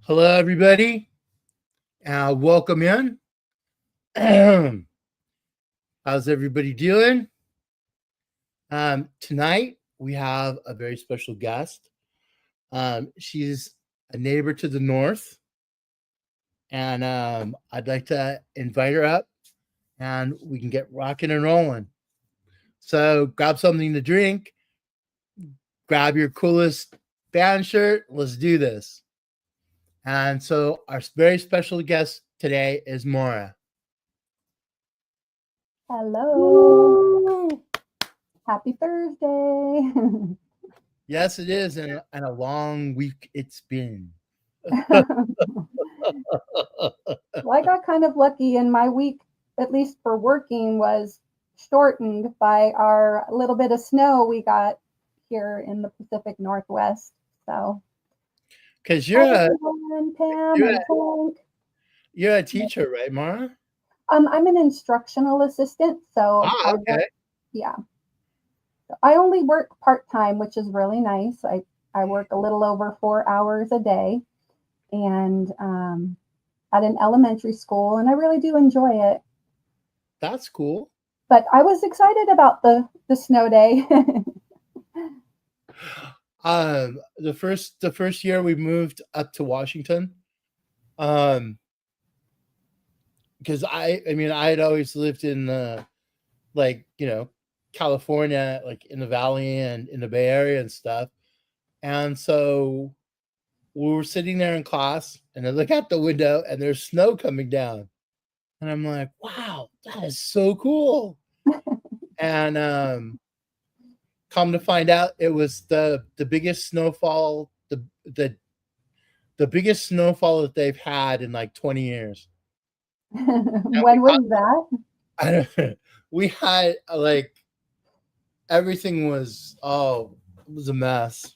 Hello, everybody. Welcome in. How's everybody doing? Tonight, we have a very special guest. She's a neighbor to the north, and I'd like to invite her up and we can get rocking and rolling. So, grab something to drink, grab your coolest band shirt. Let's do this. And so, our very special guest today is Maura. Hello. Happy Thursday. Yes, it is, and a long week it's been. Well, I got kind of lucky, and my week, at least for working, was shortened by our little bit of snow we got here in the Pacific Northwest. So, Because hi everyone, Pam you're and a Hank. you're a teacher, right, Mara? I'm an instructional assistant, so Ah, I work, okay. yeah. I only work part time, which is really nice. I work a little over 4 hours a day, and at an elementary school, and I really do enjoy it. That's cool. But I was excited about the snow day. The first year we moved up to Washington, um, because I mean I had always lived in like California, like in the Valley and in the Bay Area and stuff, and so we were sitting there in class, and I look out the window, and there's snow coming down. And I'm like, wow, that is so cool. And come to find out, it was the biggest snowfall, the biggest snowfall that they've had in like 20 years. And we When got, was that? I don't know, we had like everything was it was a mess.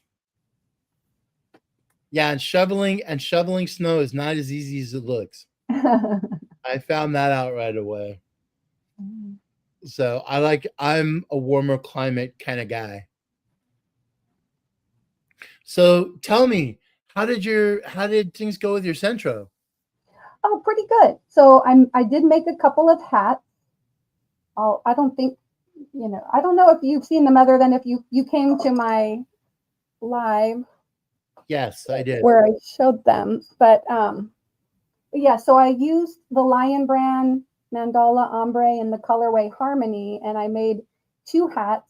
Yeah, and shoveling snow is not as easy as it looks. I found that out right away. So I'm a warmer climate kind of guy. So tell me, how did things go with your Centro? Oh, pretty good. So I did make a couple of hats. I don't think I don't know if you've seen them other than if you came to my live Yes, I did. where I showed them. But yeah, so I used the Lion Brand Mandala Ombre in the colorway Harmony, and I made two hats,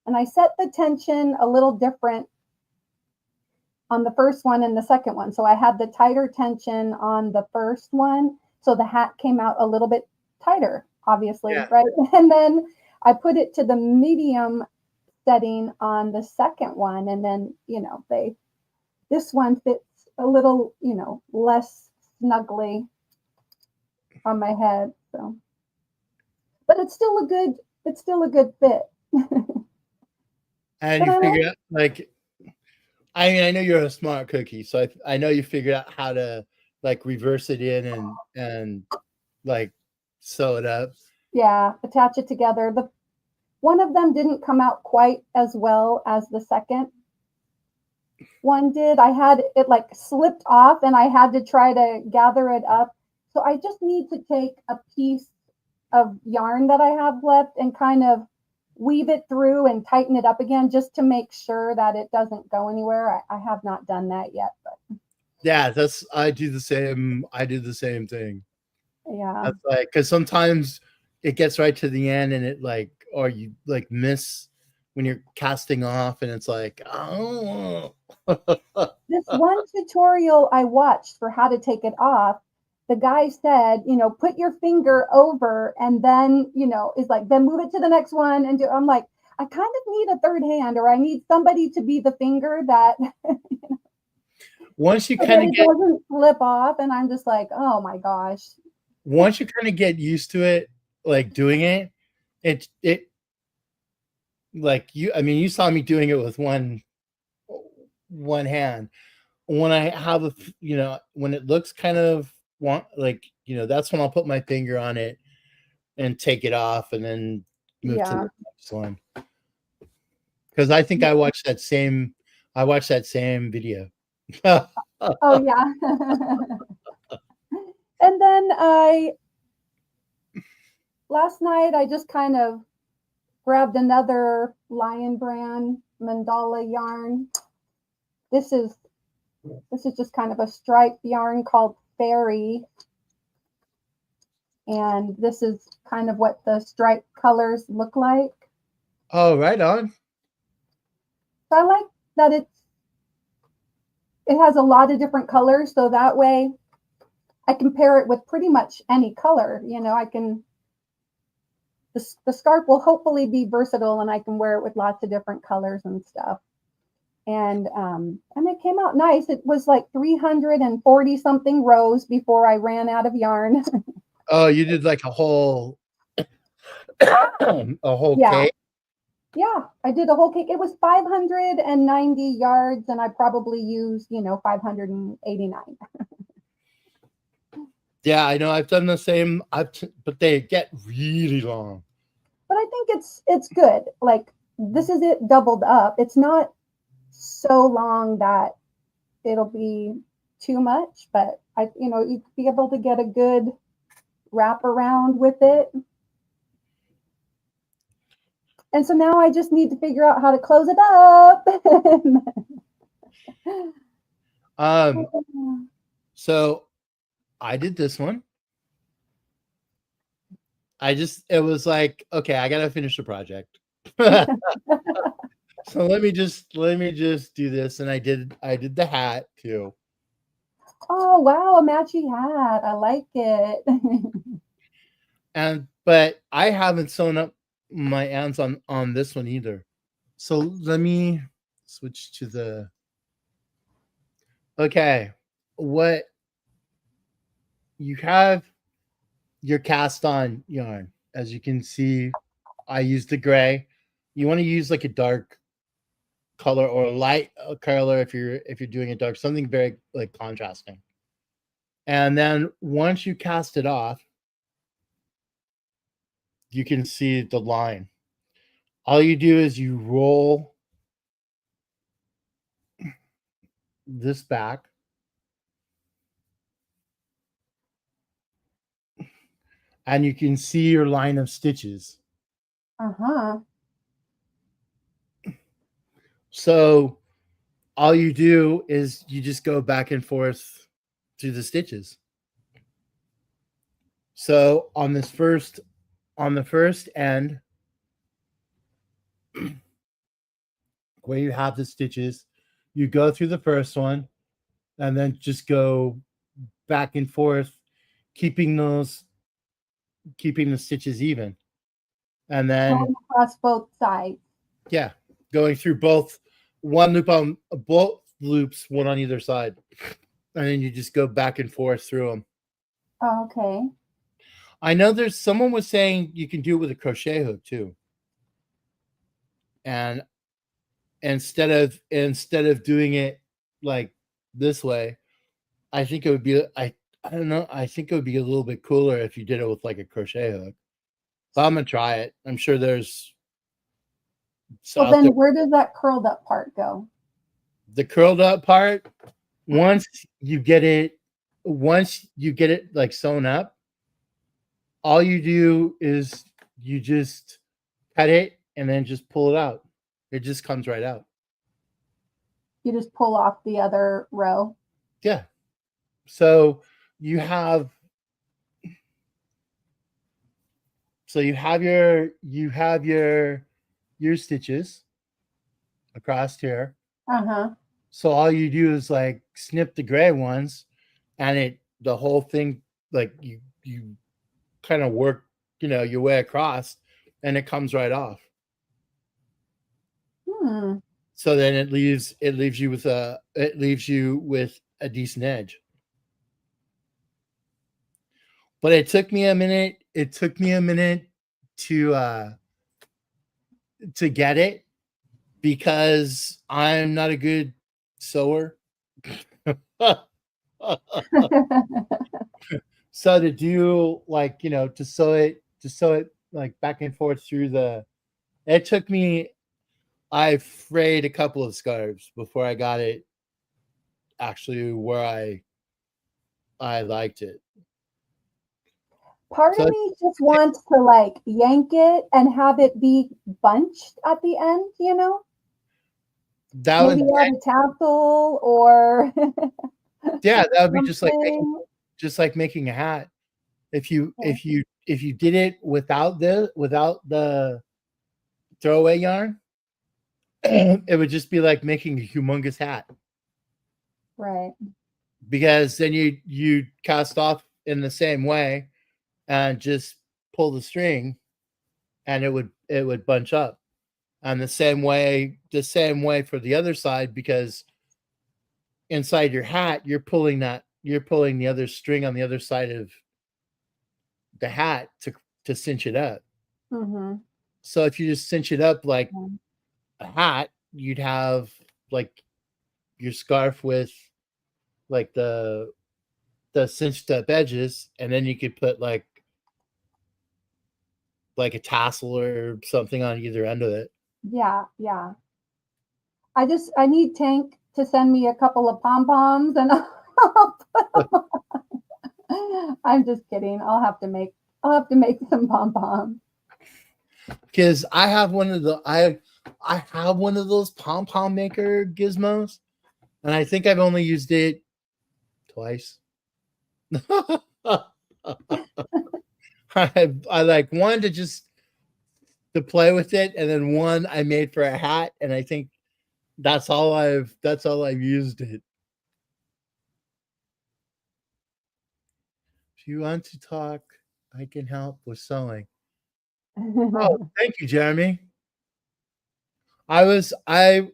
and I set the tension a little different on the first one and the second one. So I had the tighter tension on the first one, so the hat came out a little bit tighter, obviously, Yeah. right? And then I put it to the medium setting on the second one, and then this one fits a little less snugly on my head. So, but it's still a good fit. And But you I like figured out like I mean I know you're a smart cookie, so I know you figured out how to like reverse it in and like sew it up. yeah, attach it together. The one of them didn't come out quite as well as the second one did. I had it like slipped off and I had to try to gather it up. So I just need to take a piece of yarn that I have left and kind of weave it through and tighten it up again just to make sure that it doesn't go anywhere. I have not done that yet, but Yeah, that's I do the same thing. yeah. That's like because sometimes it gets right to the end and it like or you like miss when you're casting off and it's like, oh. This one tutorial I watched for how to take it off, the guy said, put your finger over and then, is like, then move it to the next one and do. I'm like, I kind of need a third hand, or I need somebody to be the finger that once you so that kind of it get doesn't slip off. And I'm just like, oh my gosh. once you kind of get used to it, like doing it, it like I mean, you saw me doing it with one hand. When I have when it looks kind of like, that's when I'll put my finger on it and take it off and then move to Yeah. the next one. Because I think I watched that same video. Oh yeah. And then last night I just kind of grabbed another Lion Brand mandala yarn. This is just kind of a striped yarn called Fairy, and this is kind of what the striped colors look like. Oh, right on. So I like that it has a lot of different colors, so that way I can pair it with pretty much any color. You know, I can the scarf will hopefully be versatile, and I can wear it with lots of different colors and stuff. And it came out nice. It was like 340 something rows before I ran out of yarn. Oh, you did like a whole a whole Yeah, cake. yeah, I did a whole cake. It was 590 yards, and I probably used 589. Yeah, I know. I've done the same. But they get really long. But I think it's good. Like, this is it doubled up. It's not so long that it'll be too much, but you'd be able to get a good wrap around with it. And so now I just need to figure out how to close it up. So I did this one. It was like, okay, I gotta finish the project. So let me just do this. And I did the hat too. Oh wow, a matchy hat. I like it. But I haven't sewn up my ends on this one either. So let me switch to the okay. What you have your cast on yarn. As you can see, I used the gray. You want to use like a dark color or a light color if you're doing it dark, something very like contrasting. And then once you cast it off, you can see the line. All you do is you roll this back, and you can see your line of stitches. Uh-huh. So all you do is you just go back and forth through the stitches. So on the first end where you have the stitches, you go through the first one and then just go back and forth, keeping the stitches even. And then Going across both sides. yeah, going through both both loops, one on either side. And then you just go back and forth through them. Oh, okay. I know there's someone was saying you can do it with a crochet hook too. And instead of doing it like this way, I think it would be I don't know, I think it would be a little bit cooler if you did it with like a crochet hook. But I'm gonna try it. I'm sure there's So out then there. where does that curled up part go? The curled up part, once you get it like sewn up, all you do is you just cut it and then just pull it out. It just comes right out. You just pull off the other row. Yeah. So you have your stitches across here. Uh-huh. So all you do is like snip the gray ones, and the whole thing, like you kind of work, your way across, and it comes right off. So then it leaves you with a decent edge. But it took me a minute. It took me a minute to get it because I'm not a good sewer. So to do like, to sew it like back and forth it took me, I frayed a couple of scarves before I got it actually where I liked it. Part of So me just wants to like yank it and have it be bunched at the end, you know? that Maybe would, add a tassel or yeah, that would be something. just like making a hat. If you Okay. if you did it without the throwaway yarn, it would just be like making a humongous hat, Right. because then you cast off in the same way and just pull the string, and it would bunch up. And the same way for the other side, because inside your hat you're pulling the other string on the other side of the hat to cinch it up. Mm-hmm. So if you just cinch it up like Mm-hmm. a hat, you'd have like your scarf with like the cinched up edges, and then you could put like a tassel or something on either end of it. Yeah, yeah. I need Tank to send me a couple of pom poms and I'll put 'em on. I'm just kidding. I'll have to make some pom poms. Because I have one of those pom pom maker gizmos, and I think I've only used it twice. I like one to just to play with it, and then one I made for a hat, and I think that's all I've used it. If you want to talk, I can help with sewing. Oh, thank you, Jeremy. I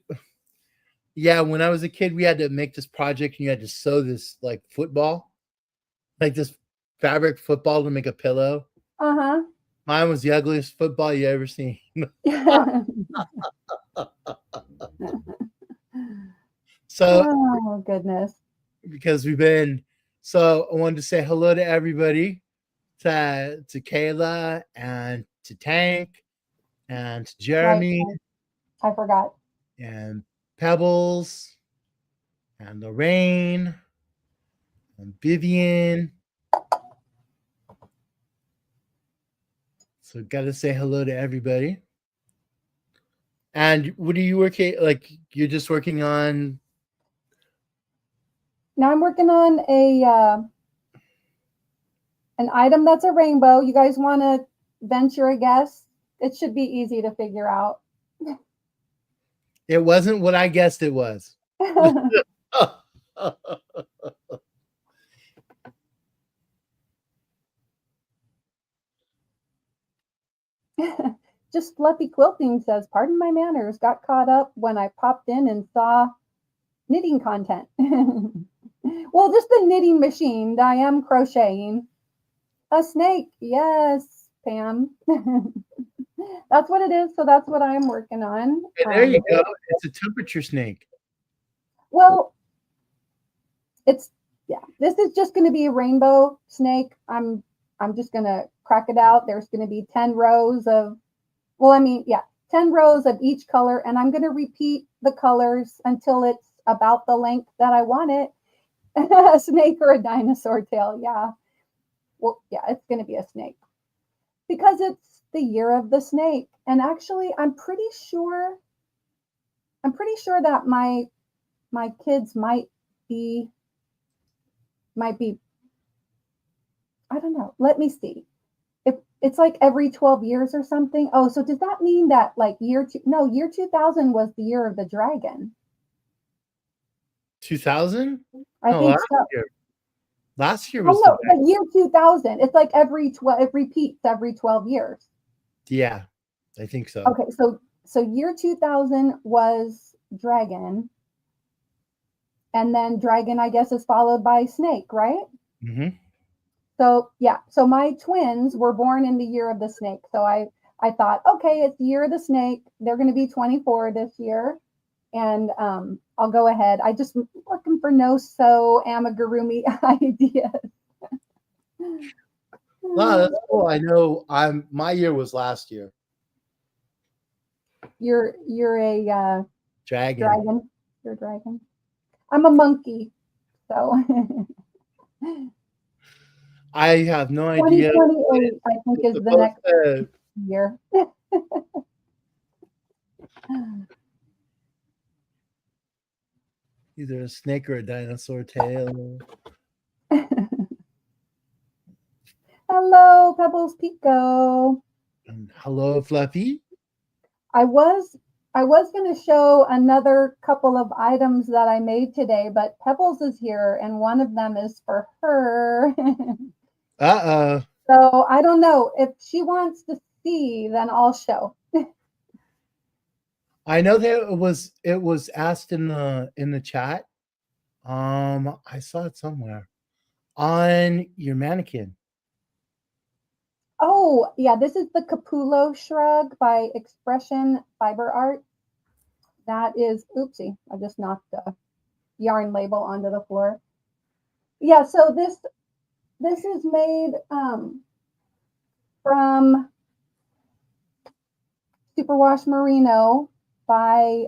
yeah, when I was a kid, we had to make this project, and you had to sew this like football, like this fabric football to make a pillow. Uh-huh. Mine was the ugliest football you ever seen. So Oh goodness. because we've been so I wanted to say hello to everybody, to Kayla and to Tank and to Right, Jeremy right. I forgot. and Pebbles and Lorraine and Vivian. So gotta say hello to everybody. And what are you working like? You're just working on. Now I'm working on a an item that's a rainbow. You guys want to venture a guess? It should be easy to figure out. It wasn't what I guessed it was. Just fluffy quilting says, pardon my manners, got caught up when I popped in and saw knitting content. Well, just the knitting machine. I am crocheting. A snake. Yes, Pam. That's what it is. So that's what I'm working on. Hey, there you go. It's a temperature snake. Well, it's yeah. This is just going to be a rainbow snake. I'm just going to crack it out. There's going to be 10 rows of, well, I mean, yeah, 10 rows of each color, and I'm going to repeat the colors until it's about the length that I want it. A snake or a dinosaur tail. Yeah. Well, yeah, it's going to be a snake because it's the year of the snake. And actually, I'm pretty sure that my kids be might be, I don't know. Let me see. If it's like every 12 years or something. Oh, so does that mean that like year 2000 was the year of the dragon? 2000? I No, think so. year. Last year I was the know, but year 2000, it's like it repeats every 12 years. yeah, I think so. Okay, so year 2000 was dragon, and then dragon, I guess, is followed by snake, right? Mm-hmm. So yeah, so my twins were born in the year of the snake. So I thought, okay, it's the year of the snake. They're going to be 24 this year, and I'll go ahead. I just looking for no so amigurumi ideas. No, that's cool. I know my year was last year. You're a Dragon. dragon. You're a dragon. I'm a monkey. So I have no idea. 2028, I think, is the Supposed next to year. either a snake or a dinosaur tail. Hello, Pebbles Pico. And hello, Fluffy. I was I was going to show another couple of items that I made today, but Pebbles is here and one of them is for her. Uh-oh. So I don't know. If she wants to see, then I'll show. I know that it was asked in the chat. I saw it somewhere on your mannequin. Oh, yeah, this is the Capullo Shrug by Expression Fiber Art. That is, oopsie, I just knocked the yarn label onto the floor. Yeah, so this is made from Superwash Merino by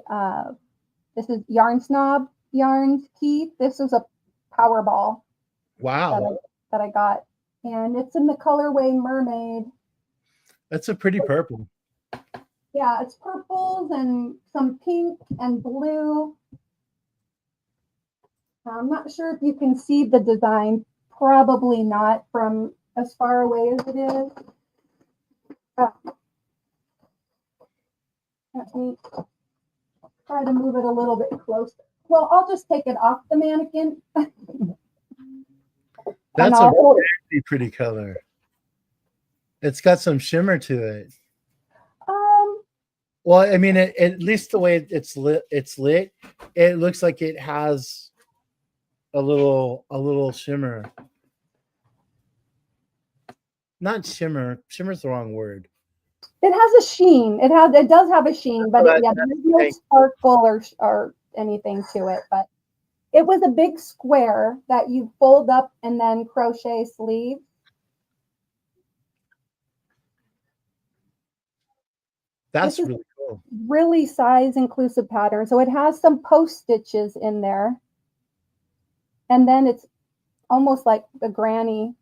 this is Yarn Snob Yarns Keith. This is a power ball Wow. that I got, and it's in the colorway Mermaid. That's a pretty purple. Yeah, it's purples and some pink and blue. I'm not sure if you can see the design. Probably not from as far away as it is. Let me try to move it a little bit closer. Well, I'll just take it off the mannequin. That's a really pretty color. It's got some shimmer to it. Well, I mean, at least the way it's lit, it looks like it has a little shimmer. Not shimmer. Shimmer's the wrong word. It has a sheen. It does have a sheen, but there's no sparkle or anything to it. But it was a big square that you fold up and then crochet sleeves. That's really cool. Really size inclusive pattern. So it has some post stitches in there. And then it's almost like a granny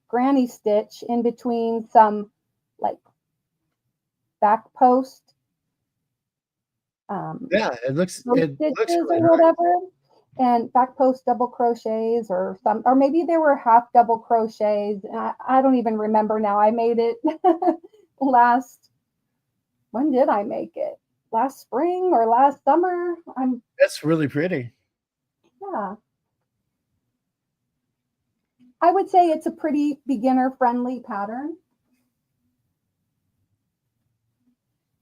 stitch in between some like back post. Yeah, it looks really or whatever. Nice. And back post double crochets or maybe there were half double crochets. I don't even remember now. I made it when did I make it? Last spring or last summer? That's really pretty. Yeah. I would say it's a pretty beginner friendly pattern.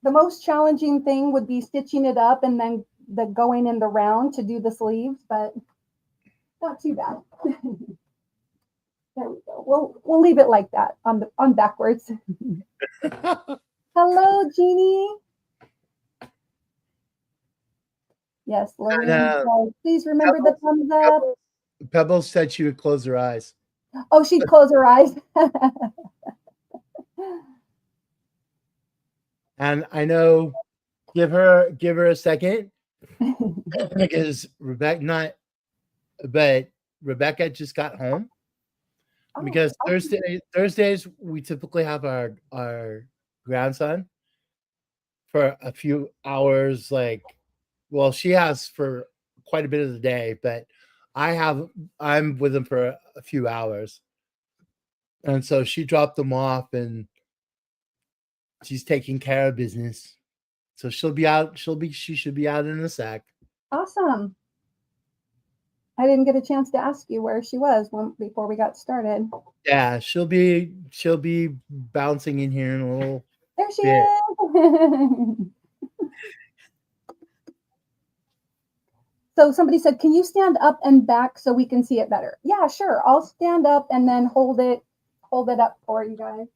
The most challenging thing would be stitching it up and then going in the round to do the sleeves, but not too bad. There we go. We'll leave it like that on backwards. Hello, Jeannie. Yes, Lorraine. Please remember the thumbs up. Pebbles said she would close her eyes. Oh, she'd close her eyes. And I know, give her a second, because Rebecca just got home. Because Thursdays we typically have our grandson for a few hours. She has for quite a bit of the day, but I'm with him for a few hours, and so she dropped them off and she's taking care of business. So she'll be out. She should be out in a sec. Awesome. I didn't get a chance to ask you where she was before we got started. Yeah, she'll be bouncing in here in a little. There she is. So somebody said, "Can you stand up and back so we can see it better?" Yeah, sure. I'll stand up and then hold it up for you guys.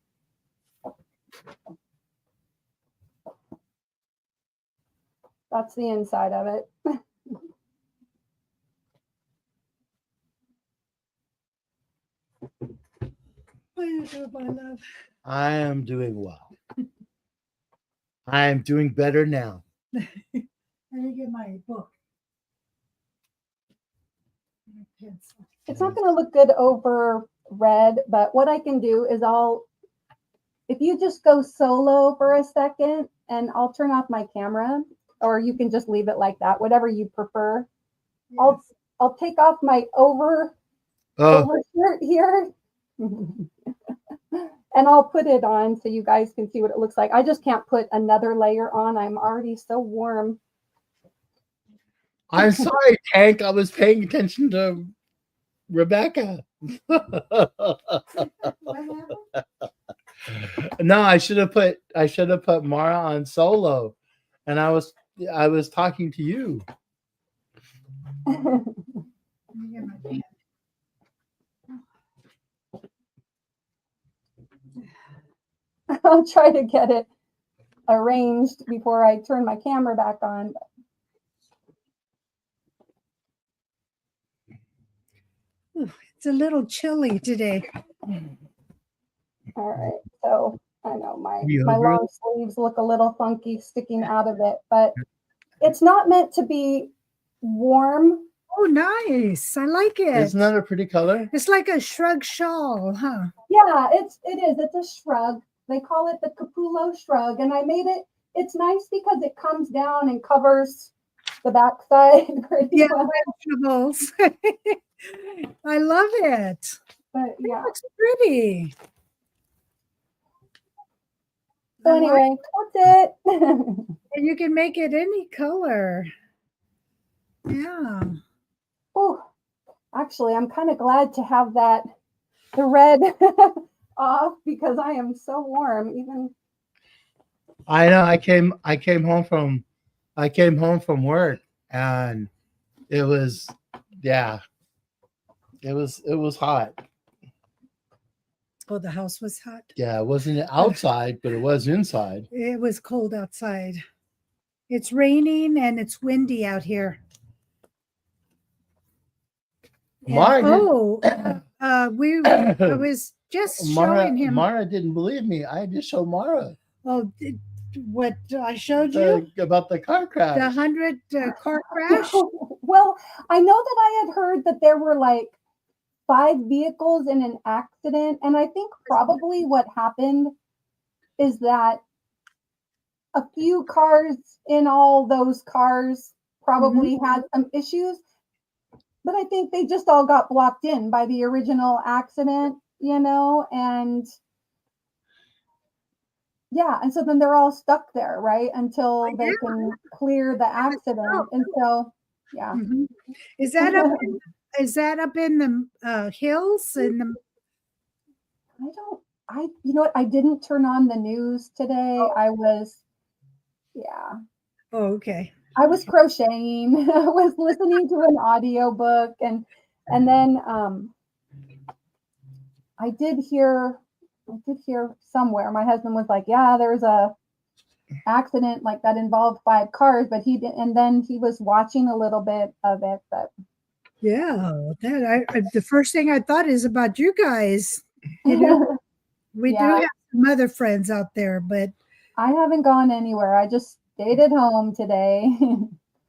That's the inside of it. What are you doing, my love? I am doing well. I am doing better now. Let me get my book. pencil. It's not going to look good over red, but what I can do is if you just go solo for a second, and I'll turn off my camera, or you can just leave it like that, whatever you prefer. Yes. I'll take off my over shirt here. And I'll put it on so you guys can see what it looks like. I just can't put another layer on. I'm already so warm. I'm sorry, Tank. I was paying attention to Rebecca. What happened? No, I should have put Mara on solo, and I was talking to you. Let me get my pen. I'll try to get it arranged before I turn my camera back on. It's a little chilly today. All right, so I know my You my hungry? long sleeves look a little funky sticking out of it, but it's not meant to be warm. Oh, nice. I like it. Isn't that a pretty color? It's like a shrug shawl, huh? Yeah, it is. It's a shrug. They call it the Capullo shrug, and I made it. It's nice because it comes down and covers the backside pretty Yeah, well. vegetables. I love it. But yeah. Looks pretty. So I like anyway, that's it. it. You can make it any color. Yeah. Ooh, actually, I'm kind of glad to have the red off because I am so warm. Even I know. I came home from work, and it was it was hot. Oh, the house was hot. Yeah, it wasn't outside, but it was inside. It was cold outside. It's raining and it's windy out here. And, Mara I was just showing him. Mara didn't believe me. I just showed Mara Oh, what I showed you? about the car crash. The 100 car crash? well, I know that I had heard that there were like 5 vehicles in an accident, and I think probably what happened is that a few cars in all those cars probably had some issues, but I think they just all got blocked in by the original accident, and yeah, and so then they're all stuck there, right, until they can clear the accident. And so yeah. Mhm. Is that up in the hills and the You know what, I didn't turn on the news today. I was Oh, okay. I was crocheting. I was listening to an audiobook, and then I did hear somewhere my husband was like, yeah, there's a accident like that involved 5 cars, but he didn't, and then he was watching a little bit of it, but Yeah, the first thing I thought is about you guys. We Yeah. do have some other friends out there, but I haven't gone anywhere. I just stayed at home today.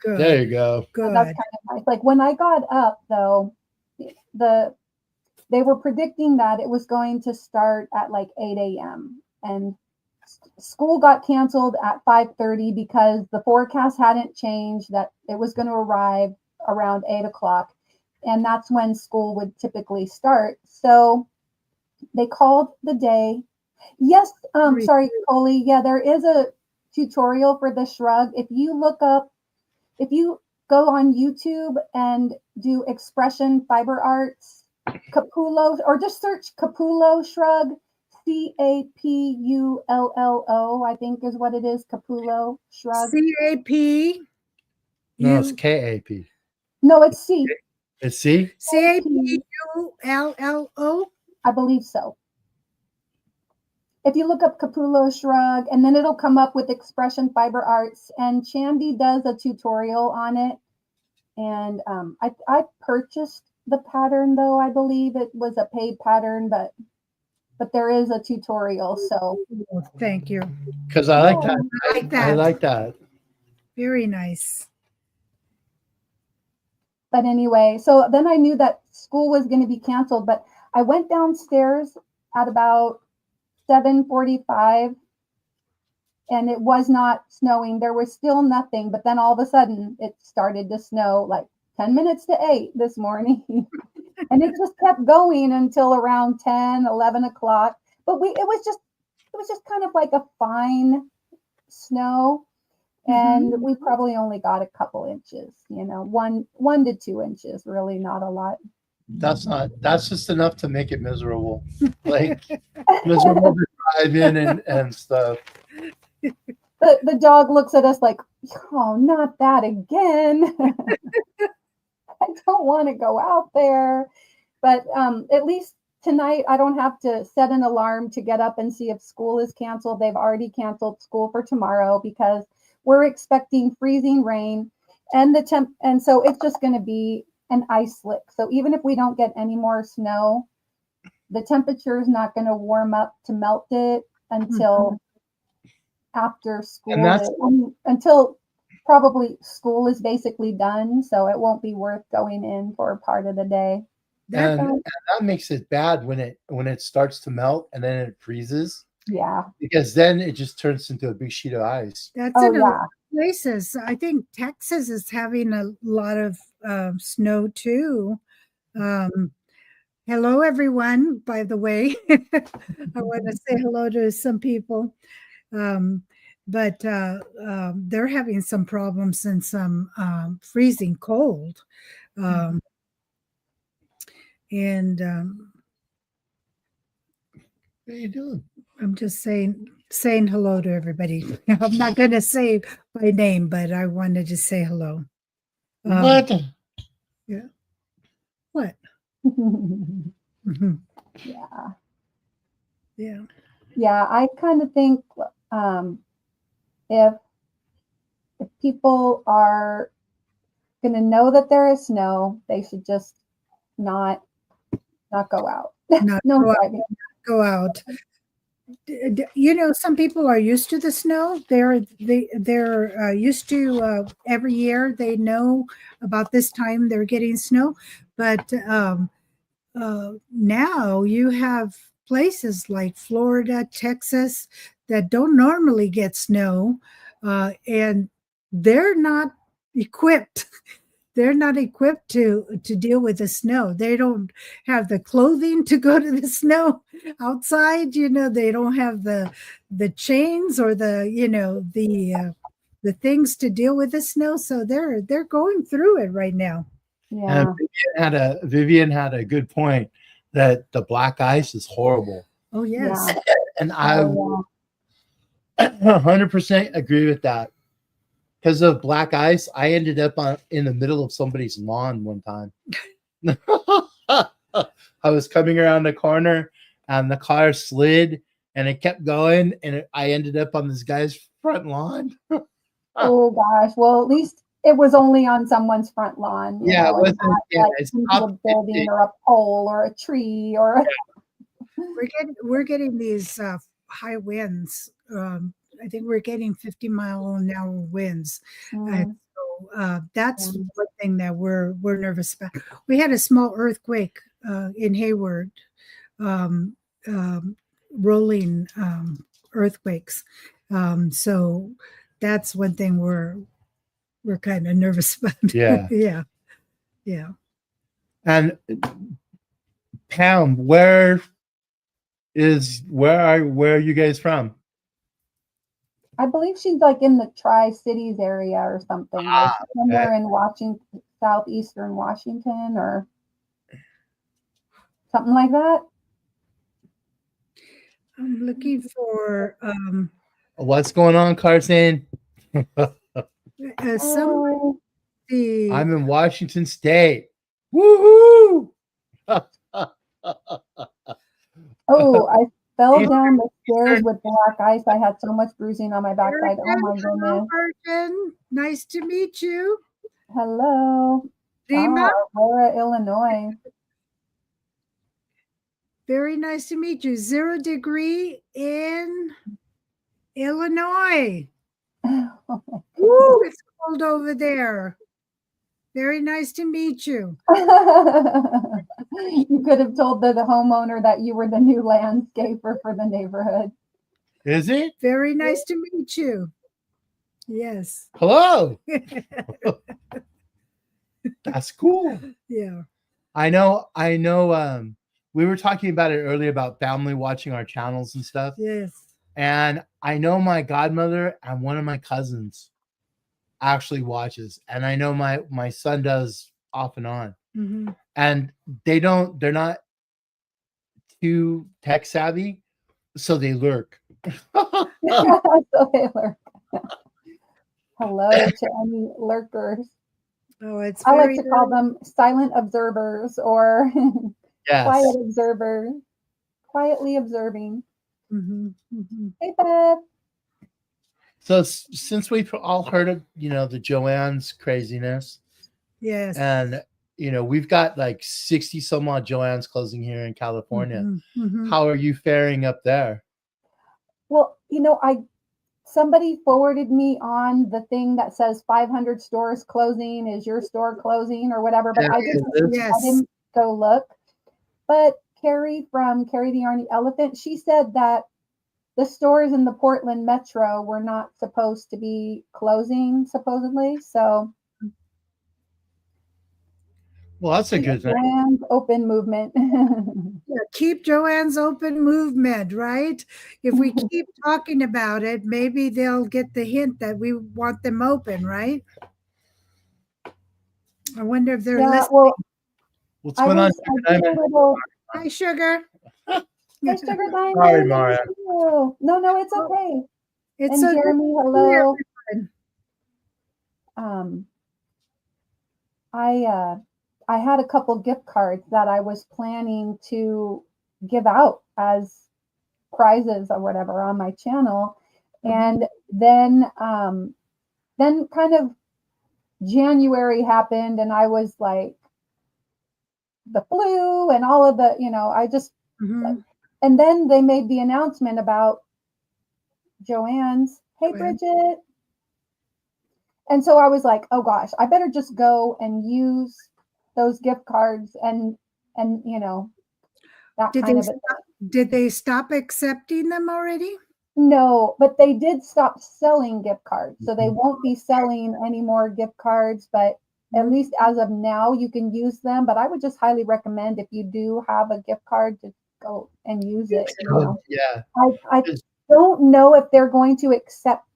good. There you go. Good. That's kind of nice. Like when I got up though, they were predicting that it was going to start at like 8 a.m. and school got canceled at 5:30 because the forecast hadn't changed, that it was going to arrive around 8 o'clock. And that's when school would typically start. So they called the day. Yes, sorry, Coley. Yeah, there is a tutorial for the shrug. If you go on YouTube and do expression fiber arts, Capullo, or just search Capullo shrug, Capullo, I think is what it is, Capullo shrug. CAP. No, it's KAP. No, it's C. It's C? CAPULLO. I believe so. If you look up Capullo shrug, and then it'll come up with expression fiber arts, and Chandy does a tutorial on it. And I purchased the pattern, though I believe it was a paid pattern, but there is a tutorial. So Oh, thank you. Because I like that. I like that. I like that. Very nice. But anyway, so then I knew that school was going to be canceled, but I went downstairs at about 7:45 and it was not snowing. There was still nothing, but then all of a sudden it started to snow like 10 minutes to 8 this morning. And it just kept going until around 10, 11 o'clock. But it was just kind of like a fine snow. And we probably only got a couple inches, you know, 1 to 2 inches, really not a lot. That's just enough to make it miserable. Like miserable to drive in and stuff. The dog looks at us like, oh, not that again. I don't want to go out there. But at least tonight, I don't have to set an alarm to get up and see if school is canceled. They've already canceled school for tomorrow because we're expecting freezing rain and and so it's just going to be an ice slick. So even if we don't get any more snow, the temperature is not going to warm up to melt it until after school, until probably school is basically done. So it won't be worth going in for part of the day. And that makes it bad when it starts to melt and then it freezes. Yeah. Because then it just turns into a big sheet of ice. That's in a lot of places. I think Texas is having a lot of snow too. Hello, everyone, by the way. I want to say hello to some people. But they're having some problems and some freezing cold. And what are you doing? I'm just saying hello to everybody. I'm not going to say by name, but I wanted to say hello. What? Yeah. What? Yeah. Yeah. Yeah. I kind of think if people are going to know that there is snow, they should just not go out. No driving. Go out. You know, some people are used to the snow. They're used to every year. They know about this time they're getting snow, but now you have places like Florida, Texas that don't normally get snow, and they're not equipped. They're not equipped to deal with the snow. They don't have the clothing to go to the snow outside. You know, they don't have the chains or the things to deal with the snow. So they're going through it right now. Yeah. And Vivian had a good point that the black ice is horrible. Oh yes. Yeah. And I 100% agree with that. Because of black ice, I ended up in the middle of somebody's lawn one time. I was coming around the corner and the car slid and it kept going and I ended up on this guy's front lawn. Oh gosh. Well, at least it was only on someone's front lawn. You know, it wasn't like into a building or a pole or a tree or. We're getting these high winds. I think we're getting 50-mile-an-hour winds. And so that's one thing that we're nervous about. We had a small earthquake in Hayward, rolling earthquakes. So that's one thing we're kind of nervous about. Yeah. Yeah. And Pam, where are you guys from? I believe she's like in the Tri-Cities area or something, like somewhere in Washington, southeastern Washington or something like that. I'm looking for what's going on, Carson? I'm in Washington State. Woohoo! Oh, I fell down the stairs with black ice. I had so much bruising on my backside. Oh my goodness. Hello, nice to meet you. Hello. Aurora, Illinois. Very nice to meet you. 0 degree in Illinois. Ooh, it's cold over there. Very nice to meet you. You could have told the homeowner that you were the new landscaper for the neighborhood. Is it? Very nice to meet you. Yes. Hello. That's cool. Yeah. I know. We were talking about it earlier about family watching our channels and stuff. Yes. And I know my godmother and one of my cousins actually watches. And I know my son does off and on. Mm-hmm. And they're not too tech savvy, so they lurk. So they lurk. Hello to any lurkers. Oh, it's I like very to call them silent observers or Yes. quiet observers, quietly observing. Mm-hmm. Mm-hmm. Hey, Beth. So since we've all heard of, the Joanne's craziness, Yes. and we've got like 60 some odd Joanne's closing here in California. Mm-hmm. Mm-hmm. How are you faring up there? Well, somebody forwarded me on the thing that says 500 stores closing. Is your store closing or whatever? But Yeah, I Yes. didn't go look. But Carrie from Carrie the Army Elephant, she said that the stores in the Portland metro were not supposed to be closing, supposedly. So, Well, that's a good thing. Joanne's open movement. Yeah, keep Joanne's open movement, right? If we keep talking about it, maybe they'll get the hint that we want them open, right? I wonder if they're Yeah, listening. well, What's I going on? did a little. Hi, Sugar. Hey, Sugar Diamond. Sorry, nice Mara. to see you. No, it's okay. It's And so good Jeremy, to see hello. everyone. I had a couple gift cards that I was planning to give out as prizes or whatever on my channel, and then kind of January happened, and I was like the flu and all of the, I just, Mhm. and then they made the announcement about Joanne's. Hey, Joanne. Bridget. And so I was like, oh gosh, I better just go and use those gift cards and that Did kind they of it. did they stop accepting them already? No, but they did stop selling gift cards. So they won't be selling any more gift cards, but at Mhm. least as of now, you can use them. But I would just highly recommend if you do have a gift card to go and use it. Yeah. I don't know if they're going to accept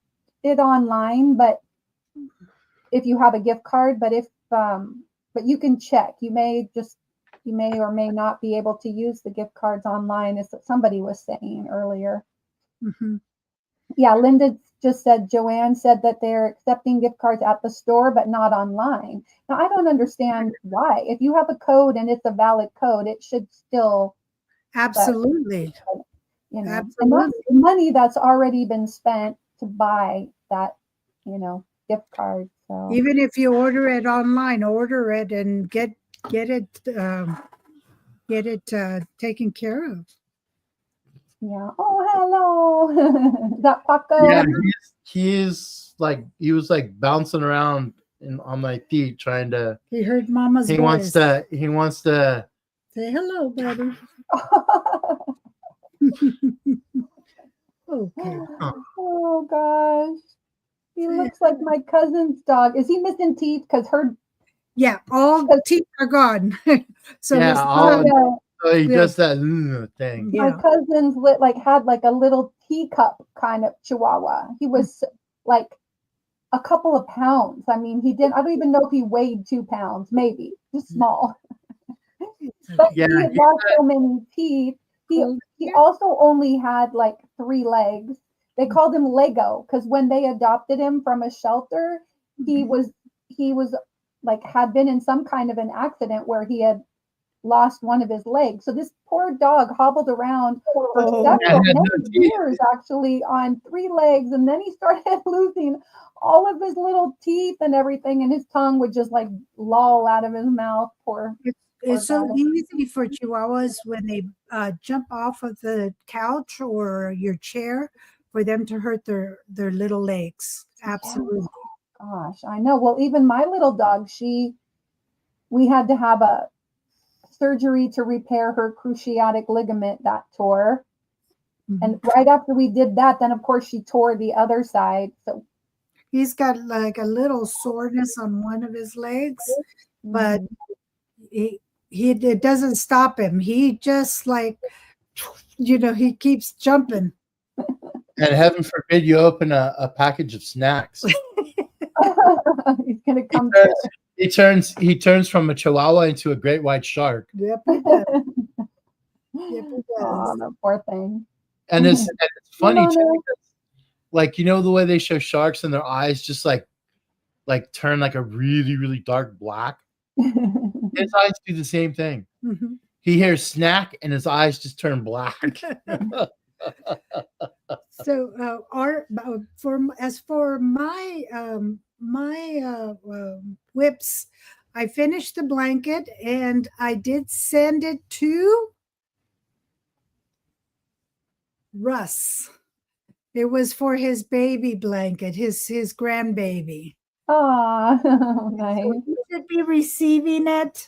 it online, but if you have a gift card, but but you can check. You may or may not be able to use the gift cards online, as somebody was saying earlier. Mhm. Yeah, Linda just said, Joanne said that they're accepting gift cards at the store, but not online. Now, I don't understand why. If you have a code and it's a valid code, it should still, Absolutely. and Absolutely. that's money that's already been spent to buy that, gift card. So Even if you order it online, order it and get it taken care of. yeah. Oh, hello. Is that Paco? Yeah, he was like bouncing around on my feet trying to. He heard Mama's He voice. He wants to Say hello, buddy. Okay. Oh gosh. He looks like my cousin's dog. Is he missing teeth? Because Yeah, all the teeth are gone. So Yeah, his all- tongue- so he Yeah. does that thing. my yeah. cousin's had like a little teacup kind of chihuahua. He was like a couple of pounds. I mean, I don't even know if he weighed 2 pounds, maybe just small. But Yeah, he had lost so many teeth. He also only had like 3 legs. They called him Lego because when they adopted him from a shelter, he was like had been in some kind of an accident where he had lost one of his legs. So this poor dog hobbled around for many years actually on 3 legs, and then he started losing all of his little teeth and everything, and his tongue would just like loll out of his mouth. It's so easy for chihuahuas when they jump off of the couch or your chair for them to hurt their little legs. Absolutely. Gosh, I know. Well, even my little dog, she we had to have a surgery to repair her cruciatic ligament that tore. And right after we did that, then of course she tore the other side. So He's got like a little soreness on one of his legs, but it doesn't stop him. He just like, he keeps jumping. And heaven forbid you open a package of snacks. he's gonna come. He turns from a chihuahua into a great white shark. Yep, he does. Yep, he Oh, does. the poor thing. And it's funny too, because, like, the way they show sharks and their eyes just like turn like a really, really dark black. His eyes do the same thing. Mhm. He hears snack and his eyes just turn black. So as for my whips, I finished the blanket and I did send it to Russ. It was for his baby blanket, his grandbaby. Oh, nice. So he should be receiving it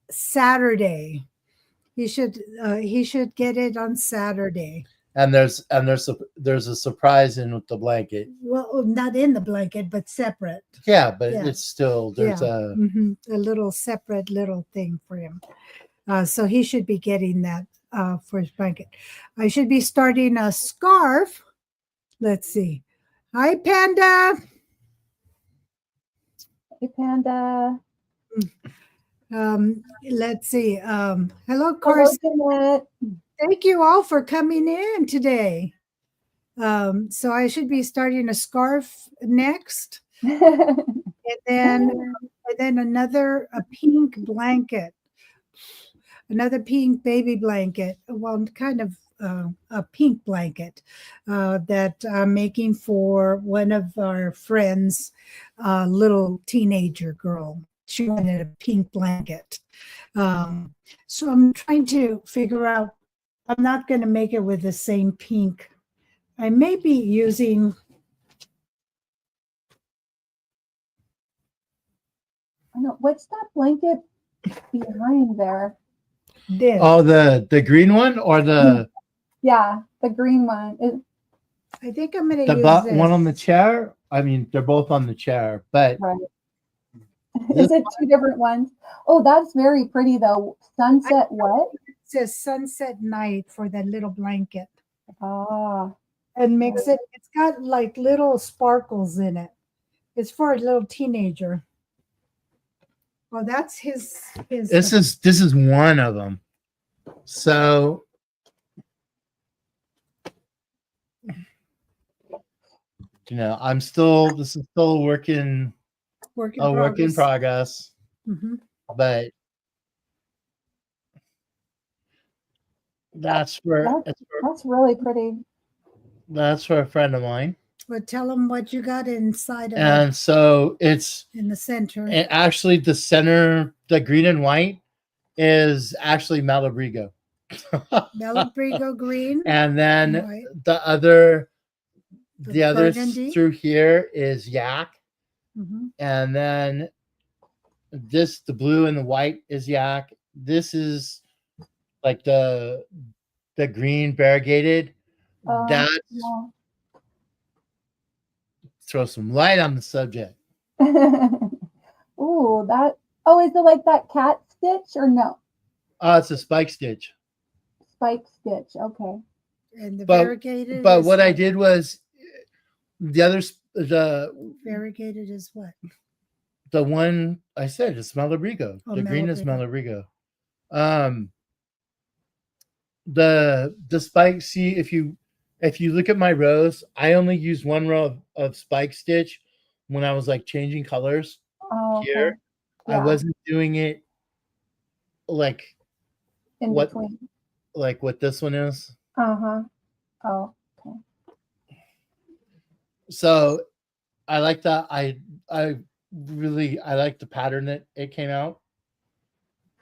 Saturday. He should get it on Saturday. And there's a surprise in with the blanket. Well, not in the blanket, but separate. Yeah, but it's still there's a little separate little thing for him. So he should be getting that for his blanket. I should be starting a scarf. Let's see. Hi, Panda. Hey, Panda. Let's see. Hello, Carson. Thank you all for coming in today. So I should be starting a scarf next, and then a pink blanket, another pink baby blanket. Well, kind of a pink blanket that I'm making for one of our friends, little teenager girl. She wanted a pink blanket. So I'm trying to figure out. I'm not going to make it with the same pink. I may be using. I know. What's that blanket behind there? This. Oh, the green one or the? Yeah, the green one. I think I'm going to use this. One on the chair. I mean, they're both on the chair, but right. Is it two different ones? Oh, that's very pretty though. Sunset what? It says sunset night for that little blanket. Ah. And mix it. It's got like little sparkles in it. It's for a little teenager. Well, that's his. This is one of them. So this is still a work in progress. Mm-hmm. But that's really pretty. That's for a friend of mine. Well, tell them what you got inside of it. And so it's in the center. And actually, the center, the green and white, is actually Malabrigo. Malabrigo green. And then the other through here is yak. Mm-hmm. And then the blue and the white is yak. This is like the green variegated. Throw some light on the subject. Ooh, that. Oh, is it like that cat stitch or no? It's a spike stitch. Spike stitch. Okay. And the variegated. But what I did was the variegated is what? The one I said is Malabrigo. The green is Malabrigo. The spike. See, if you look at my rows, I only used one row of spike stitch when I was like changing colors here. Okay. Yeah. I wasn't doing it like in between, like what this one is. Oh, okay. So I like that. I like the pattern that it came out.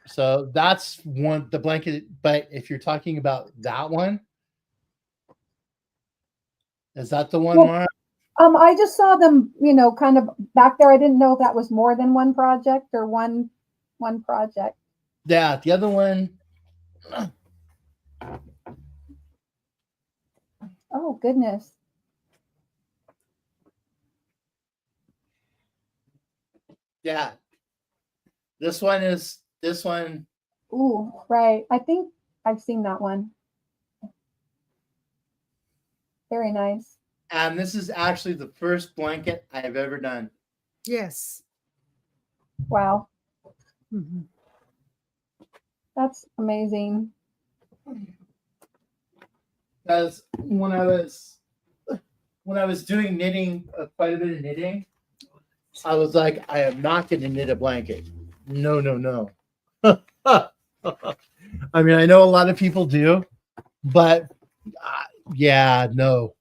So that's the blanket. But if you're talking about that one, is that the one, Mara? I just saw them, kind of back there. I didn't know if that was more than one project or one one project. Yeah, the other one, Oh goodness. yeah, this one. Ooh, right. I think I've seen that one. Very nice. And this is actually the first blanket I have ever done. Yes. Wow. Mhm. That's amazing. Because when I was doing knitting, quite a bit of knitting, I was like, I am not going to knit a blanket. No, no, no. I mean, I know a lot of people do, but yeah, no.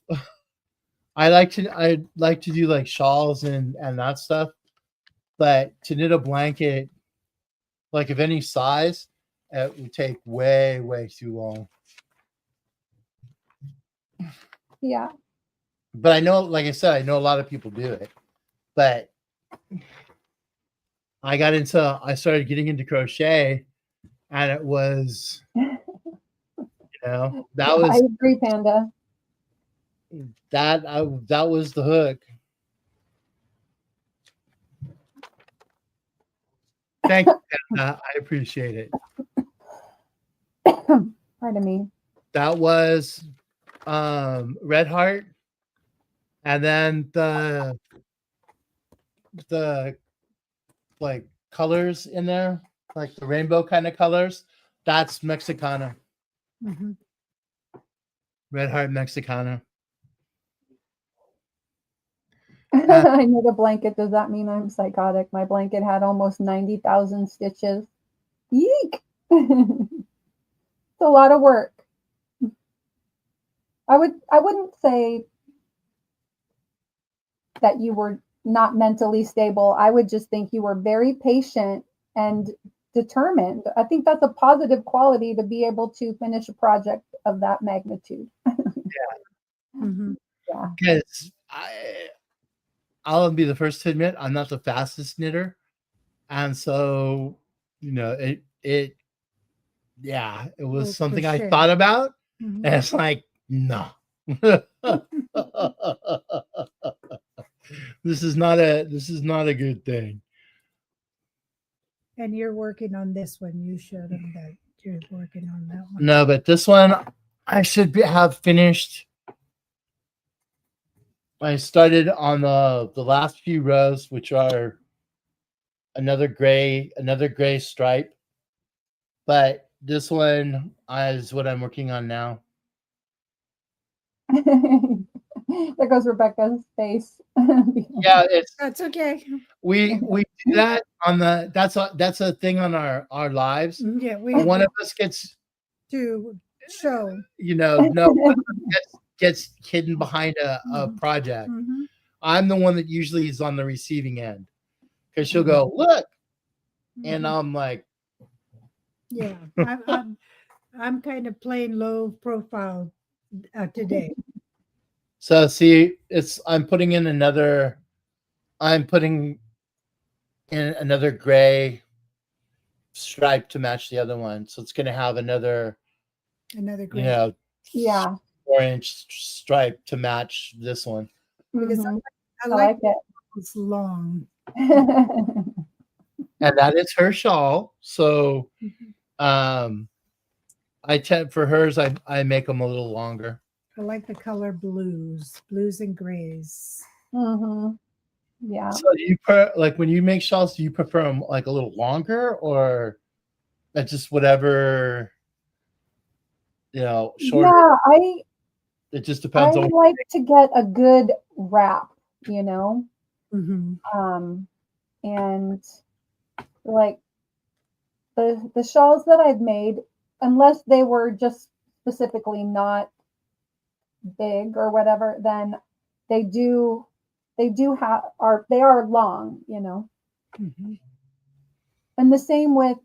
I like to do like shawls and that stuff, but to knit a blanket, like of any size, it would take way too long. Yeah. But I know, like I said, I know a lot of people do it, but I started getting into crochet, and it was, that I was agree, Panda. that was the hook. Thank you, Anna. I appreciate it. Pardon me. That was Red Heart, and then the like colors in there, like the rainbow kind of colors. That's Mexicana. Mhm. Red Heart Mexicana. I need a blanket. Does that mean I'm psychotic? My blanket had almost 90,000 stitches. Yeek! It's a lot of work. I wouldn't say that you were not mentally stable. I would just think you were very patient and determined. I think that's a positive quality to be able to finish a project of that magnitude. Mhm. Yeah. Because I'll be the first to admit I'm not the fastest knitter, and so it it was Little something I crochet. thought about, Mhm. and it's like no. This is not a good thing. And you're working on this one. You showed them that you're working on that one. No, but this one I should have finished. I started on the last few rows, which are another gray stripe. But this one is what I'm working on now. There goes Rebecca's face. Yeah, it's That's okay. we do that on the that's a thing on our lives. Yeah, we One of us gets to show. no one of us gets hidden behind a Mhm. project. Mhm. I'm the one that usually is on the receiving end because she'll go look, and Mhm. I'm like, Yeah, I'm kind of playing low profile today. so see, I'm putting in another gray stripe to match the other one, so it's going to have another Another you great know Yeah. 4-inch stripe to match this one. because Mhm. I I like like it's long. it. And that is her shawl. So Mhm. I tend for hers I make them a little longer. I like the color blues and grays. Hmm. Yeah. So do you like when you make shawls, do you prefer them like a little longer, or just whatever, shorter? Yeah, It just I depends on. like to get a good wrap, you know. Mm-hmm. Um and like the shawls that I've made, unless they were just specifically not big or whatever, then they do they are long, you know. Mm-hmm. And the same with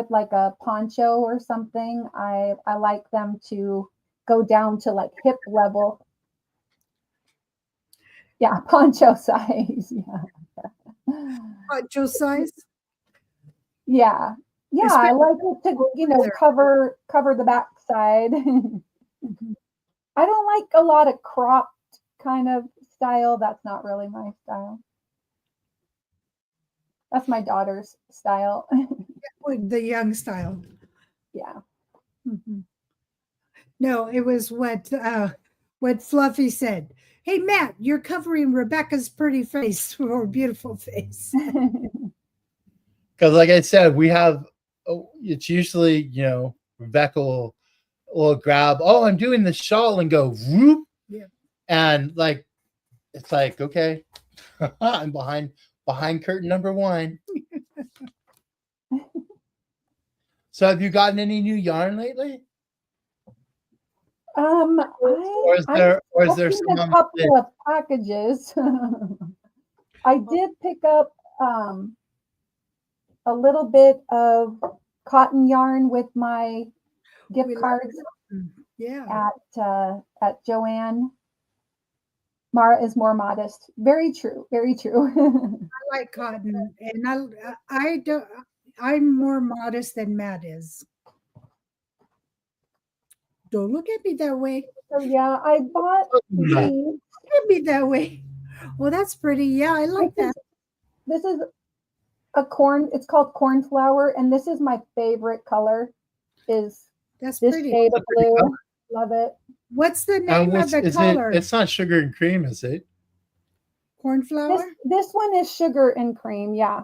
like a poncho or something. I like them to go down to like hip level. Yeah, poncho size. Yeah. Poncho size. Yeah. Yeah, I Especially like it to, weather. cover the backside. Mhm. I don't like a lot of cropped kind of style. That's not really my style. That's my daughter's style. With the young style. Yeah. Mhm. No, it was what Fluffy said. Hey Matt, you're covering Rebecca's pretty face or beautiful face. Because, like I said, we have. It's usually Rebecca will grab. Oh, I'm doing the shawl and go whoop, Yeah. and like it's like okay, I'm behind curtain number one. So, have you gotten any new yarn lately, I or is I've there seen some a on the list? couple of packages. I did pick up a little bit of cotton yarn with my gift We love cards them. Yeah. at Joanne. Mara is more modest. Very true. Very true. I like cotton and I don't I'm more modest than Matt is. Don't look at me that way. So yeah, I bought Mm. these. Look at me that way. Oh, that's pretty. Yeah, I This like is that. this is a corn. It's called cornflower, and this is my favorite color. Is That's this pretty. shade That's of a pretty color. blue? Love it. What's the And name of what's the is it? color? It's not sugar and cream, is it? Cornflower? This one is sugar and cream. Yeah,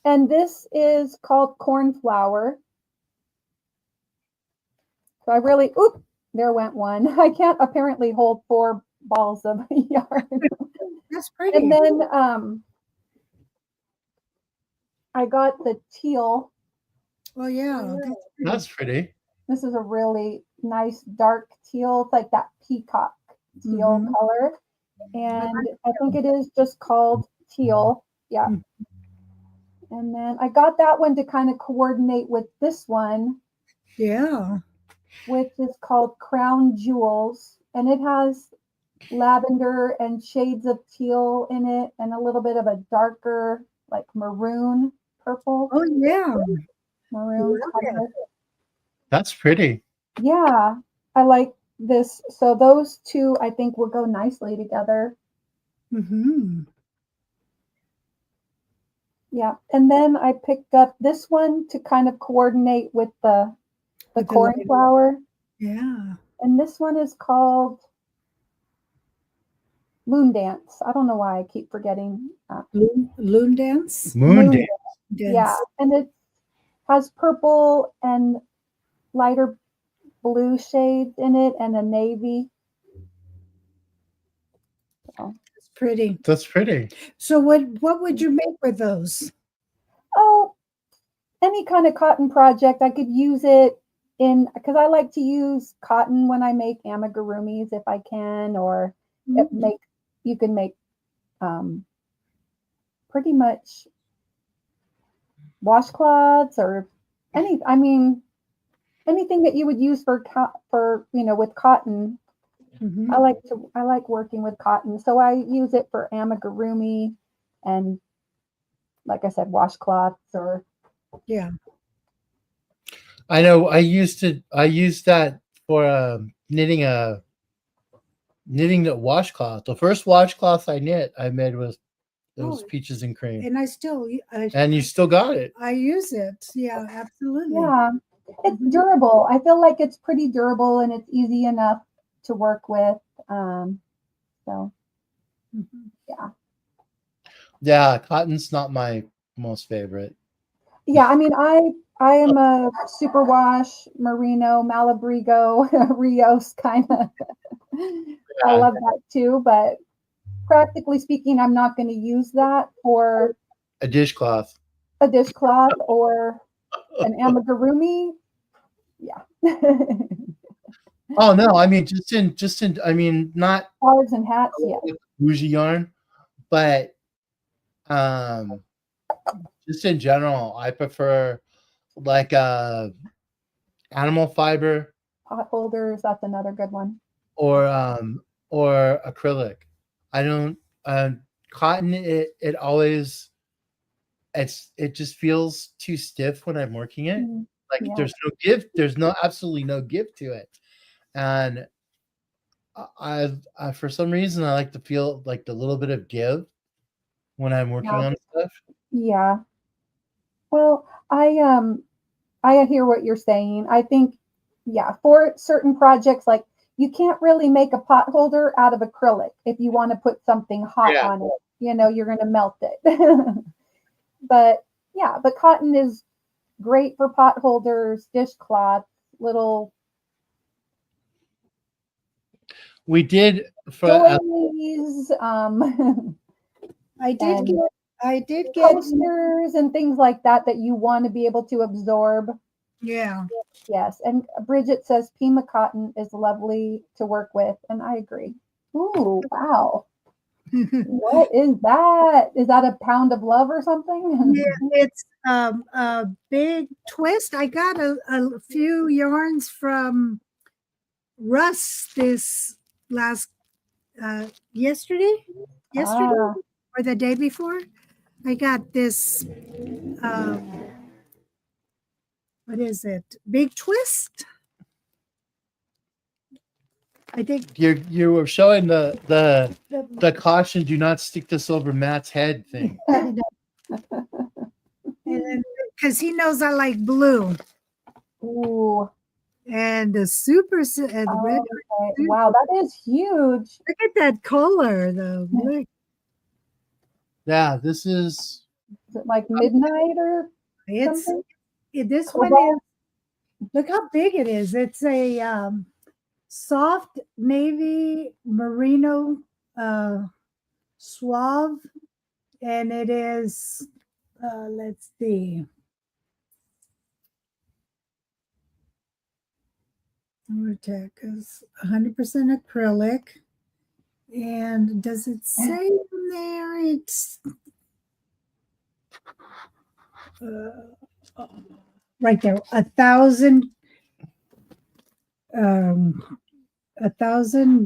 and this is called cornflower. So I really, oop, there went one. I can't apparently hold 4 balls of yarn. That's And pretty. then I got the teal. Oh yeah, that's pretty. That's pretty. This is a really nice dark teal. It's like that peacock teal Mhm. color. I And like I think it is just called teal. Yeah. Mm. And then I got that one to kind of coordinate with this one, Yeah. which is called Crown Jewels. And it has lavender and shades of teal in it and a little bit of a darker, like maroon, purple, Oh yeah. maroon Love it. color. That's pretty. Yeah, I like this. So those two I think will go nicely together. Mhm. Yeah. And then I picked up this one to kind of coordinate with the With the light. cornflower. Yeah. And this one is called Moon Dance. I don't know why I keep forgetting. Loon dance? Moon Moon dance. Dance. Yeah. Dance. And it has purple and lighter blue shades in it and a navy. So, It's pretty. That's pretty. So what would you make with those? oh, any kind of cotton project, I could use it in because I like to use cotton when I make amigurumis if I can, or it Mhm. make you can make um, pretty much washcloths or any. I mean, anything that you would use for with cotton. Mhm. I like working with cotton, so I use it for amigurumi and like I said, washcloths or Yeah. I know. I used that for knitting the washcloth. The first washcloth I knit, I made was it was Oh, peaches and cream, and I still and you still got it. I use it. Yeah, absolutely. yeah. It's Mhm. durable. I feel like it's pretty durable and it's easy enough to work with. So Mhm. yeah, Yeah, cotton's not my most favorite. yeah. I mean, I am a superwash merino malabrigo Rios kind of. I Yeah, love that too, but practically speaking, I'm not going to use that for a dishcloth. a dishcloth or an amigurumi. Yeah, Oh no, I mean I mean not scarves and hats. Yeah, bougie yarn, but um just in general, I prefer like animal fiber pot holders. That's another good one. or or acrylic. I don't cotton it always it just feels too stiff when I'm working it. Mm, Like yeah. there's no give, there's no absolutely no give to it. And I for some reason I like to feel like the little bit of give when I'm working Yeah. on stuff. Yeah. Well, I hear what you're saying. I think, yeah, for certain projects, like you can't really make a pot holder out of acrylic if you want to put something hot Yeah. on it. You're going to melt it. But yeah, but cotton is great for pot holders, dishcloths, little We did for doilies, I did and get, I did get, coasters and things like that that you want to be able to absorb. yeah. Yes, and Bridget says Pima cotton is lovely to work with, and I agree. Ooh, wow. What is that? Is that a pound of love or something? Yeah, it's a big twist. I got a few yarns from Russ this last yesterday Ah, or the day before. I got this what is it? Big twist. I think you were showing the the, caution, do not stick this over Matt's head thing. because he knows I like blue ooh, and the super the red. okay. Wow, that is huge. Look at that color though. Look. Yeah, this is Is it like midnight or It's something? this one Cobalt? is, look how big it is. It's a soft navy merino suave, and it is let's see, Vortex is 100% acrylic. And does it say in there it's right there, 1,000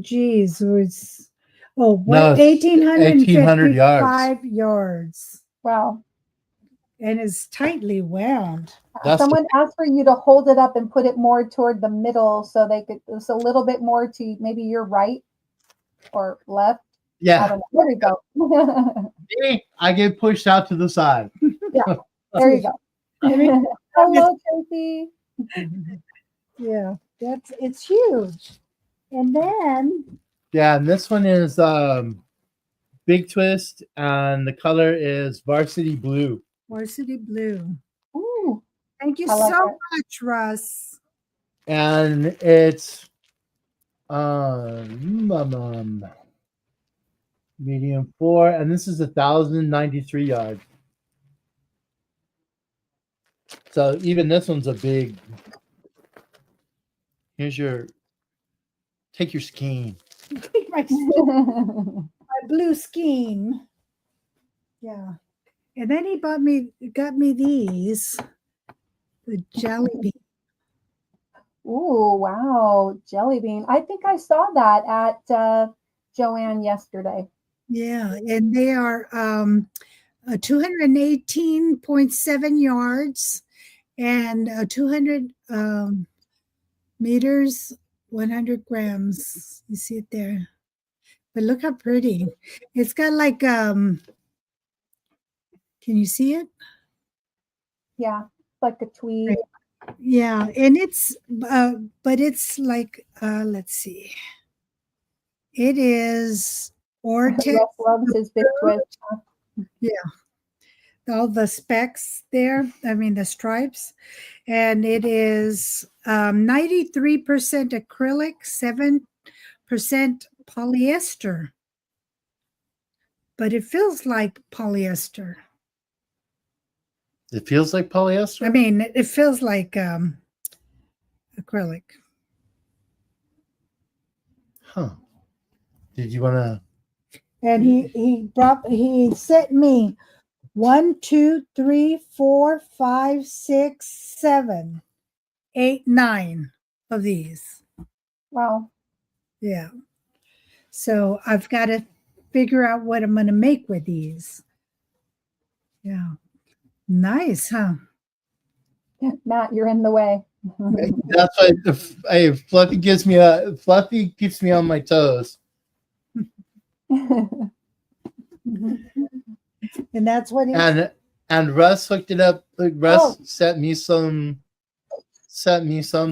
G's was, oh, No, what, it's 1,800 1,855 yards, Wow. and is tightly wound. That's Someone asked for you to hold it up and put it more toward the middle so they could, it's a little bit more to maybe your right or left. I yeah. don't know. There we go. I get pushed out to the side. Yeah, there you go. Hello, Tracy. Yeah, it's huge. And then Yeah, and this one is Big Twist, and the color is Varsity Blue. Varsity Blue. Ooh, Thank you I like so it. much, Russ. And it's medium 4, and this is 1,093 yards. So even this one's a big. Here's your take your skein. my blue skein. Yeah. And then he got me these, the jelly bean. Ooh, wow, jelly bean. I think I saw that at Joanne yesterday. Yeah, and they are 218.7 yards and 200 meters, 100 grams. You see it there. But look how pretty. It's got like can you see it? Yeah, like a tweed. Yeah, and it's but it's like let's see. It is Ortex. Russ loves his big twist. Yeah. All the specks there, I mean the stripes, and it is 93% acrylic, 7% polyester, but it feels like polyester. It feels like polyester. I mean, it feels like acrylic. Huh? Did you want to? And he sent me 1, 2, 3, 4, 5, 6, 7, 8, 9 of these. Wow. Yeah. So I've got to figure out what I'm going to make with these. Yeah. Nice, huh? Matt, you're in the way. That's why Fluffy keeps me on my toes. And that's what he And Russ hooked it up. Russ Oh. sent me some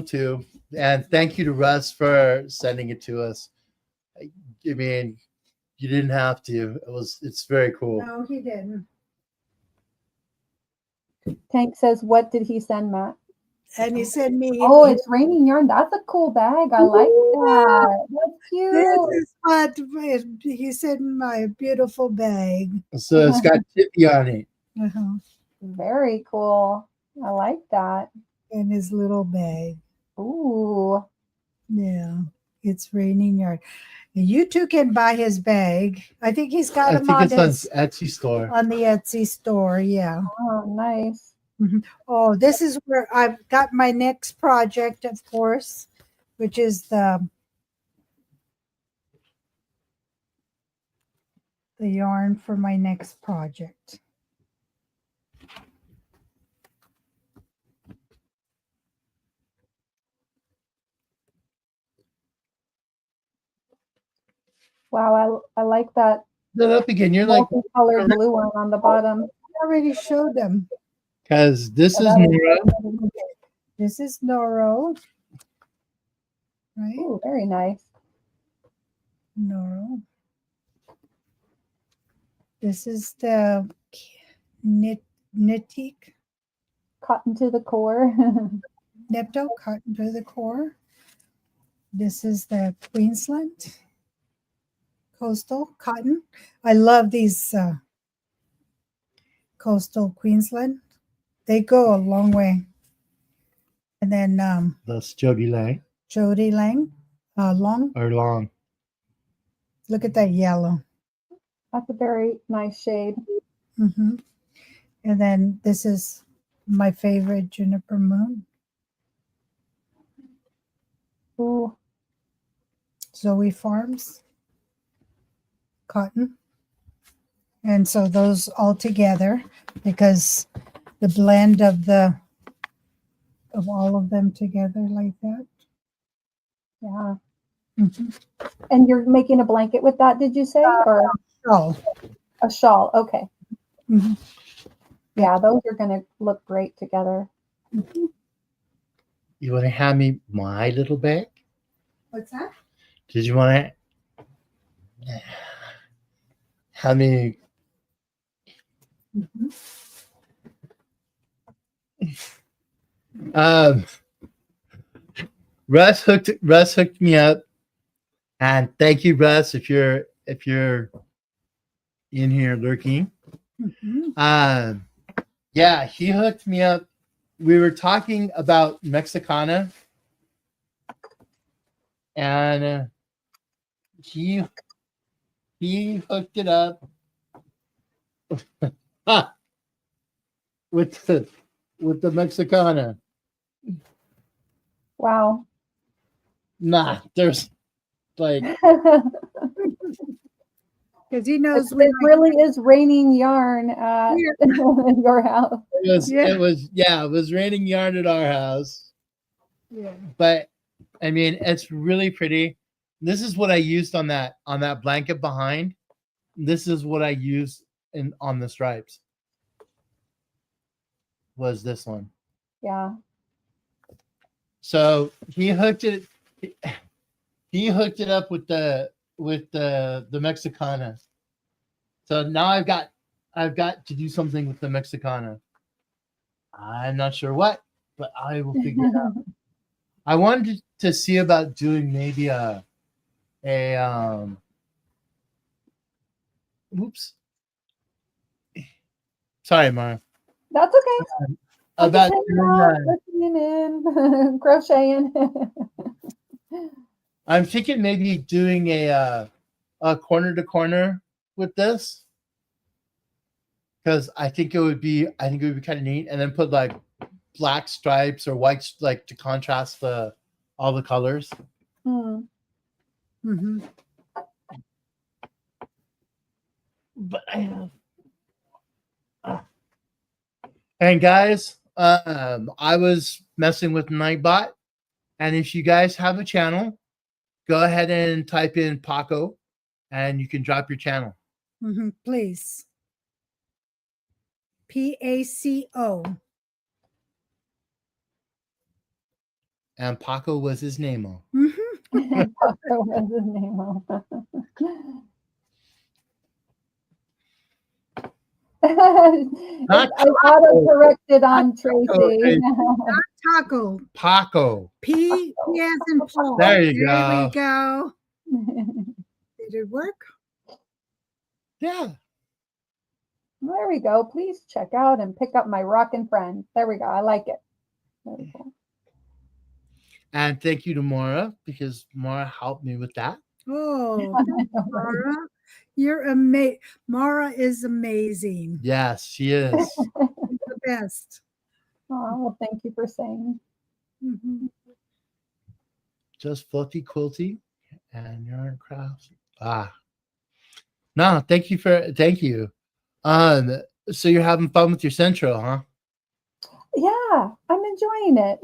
too. And thank you to Russ for sending it to us. I mean, you didn't have to. It's very cool. No, he didn't. Tank says, what did he send, Matt? And he sent me. Oh, it's raining yarn. That's a cool bag. I like that. That's This cute. is what he sent my beautiful bag. So it's got Tippy on it. Uh-huh. Very cool. I like that. And his little bag. Ooh. Yeah, it's raining yarn. You two can buy his bag. I think he's got I them think on it's on his, Etsy store. on the Etsy store. Yeah. Oh, nice. Oh, this is where I've got my next project, of course, which is the yarn for my next project. Wow, I like that Put it up again. You're like, multicolored blue one on the bottom. I already showed them. because this Oh, is that is Nora. pretty. This is Noro, right? Ooh, very nice. Noro. This is the Nitik Cotton to the core. Nepto cotton to the core. This is the Queensland coastal cotton. I love these coastal Queensland. They go a long way. And then That's Jody Lang Jody Lang, long. or Long. Look at that yellow. That's a very nice shade. Mm-hmm. And then this is my favorite Juniper Moon. Ooh. Zoe Farms cotton. And so those all together, because the blend of all of them together like that. Yeah. Mm-hmm. And you're making a blanket with that, did you say? Or Oh. a shawl? Okay. Mm-hmm. Yeah, those are going to look great together. Mm-hmm. You want to hand me my little bag? What's that? Did you want to hand me? Mm-hmm. Russ hooked me up, and thank you, Russ, if you're in here lurking. Mm-hmm. Yeah, he hooked me up. We were talking about Mexicana, and he hooked it up with the Mexicana. Wow. Nah, there's like Because he knows It really is raining yarn at your house. it was raining yarn at our house. Yeah. But I mean, it's really pretty. This is what I used on that blanket behind. This is what I used on the stripes. Was this one. Yeah. So he hooked it up with the Mexicana. So now I've got to do something with the Mexicana. I'm not sure what, but I will figure it out. I wanted to see about doing maybe a oops. Sorry, Mara. That's okay. About listening in, crocheting. I'm thinking maybe doing a corner to corner with this, because I think it would be kind of neat, and then put like black stripes or white, like to contrast all the colors. Mm-hmm. But And guys, I was messing with Nightbot, and if you guys have a channel, go ahead and type in Paco, and you can drop your channel. Please. PACO. And Paco was his name. That was his name. Not I auto-corrected on Tracy. Taco. Paco. P as in Paul. There you There go. we go. Did it work? Yeah. There we go. Please check out and pick up my rockin' friend. There we go. I like it. Very cool. And thank you to Mara, because Mara helped me with that. Oh, Mara, you're amazing. Mara is amazing. Yes, she is. She's the best. Oh, well, thank you for saying. Just fluffy quilty and yarn crafts. No, thank you. So you're having fun with your centro, huh? Yeah, I'm enjoying it.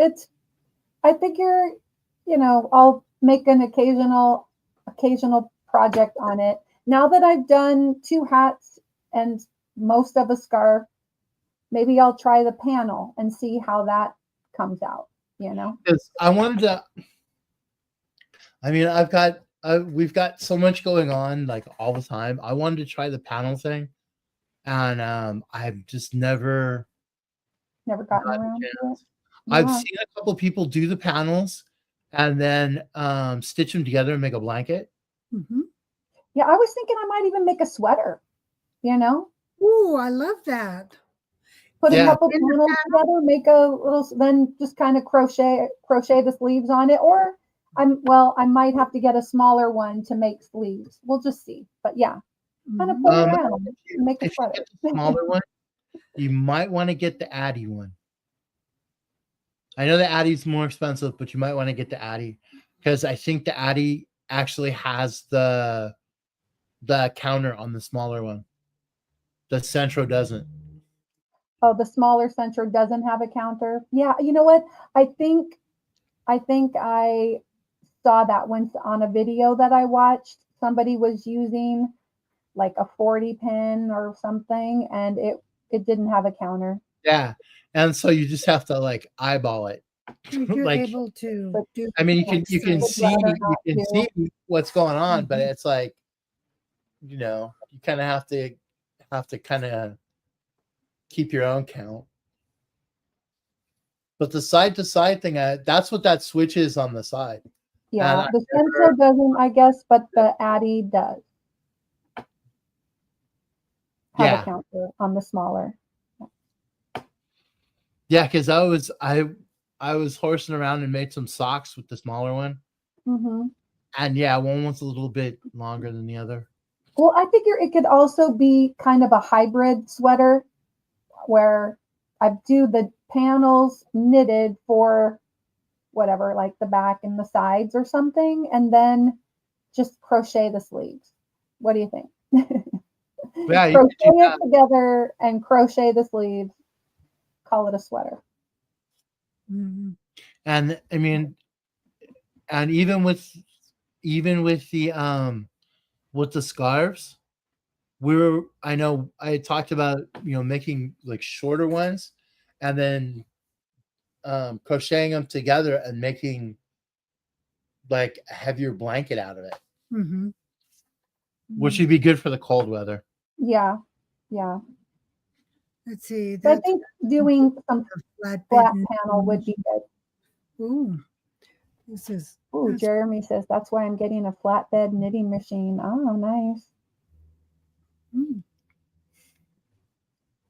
I figure, I'll make an occasional project on it. Now that I've done 2 hats and most of a scarf, maybe I'll try the panel and see how that comes out, Because I wanted to. I mean, we've got so much going on, like, all the time. I wanted to try the panel thing, and I've just never gotten around to it. I've seen a couple of people do the panels and then stitch them together and make a blanket. Yeah, I was thinking I might even make a sweater, Ooh, I love that. Put a couple panels together, make a little, then just kind of crochet the sleeves on it. Or I might have to get a smaller one to make sleeves. We'll just see. But yeah, kind of play around and make a sweater. If you get the smaller one, you might want to get the Addy one. I know the Addy's more expensive, but you might want to get the Addy, because I think the Addy actually has the counter on the smaller one. The Centro doesn't. Oh, the smaller Centro doesn't have a counter. Yeah, you know what? I think I saw that once on a video that I watched. Somebody was using like a 40 pin or something, and it didn't have a counter. Yeah, and so you just have to like eyeball it. You're like, able to do. I mean, you can see what's going on, but it's like, you kind of have to kind of keep your own count. But the side to side thing, that's what that switch is on the side. Yeah, the Centro doesn't, I guess, but the Addy does have a counter on the smaller. Yeah, because I was horsing around and made some socks with the smaller one. And yeah, one was a little bit longer than the other. Well, I figure it could also be kind of a hybrid sweater where I do the panels knitted for whatever, like the back and the sides or something, and then just crochet the sleeves. What do you think? Yeah, crochet it together and crochet the sleeves. Call it a sweater. And I mean, and even with the scarves, I know I talked about making like shorter ones and then crocheting them together and making like a heavier blanket out of it, which would be good for the cold weather. Yeah. Let's see. I think doing some flat panel would be good. Ooh, Jeremy says that's why I'm getting a flatbed knitting machine. Oh, nice.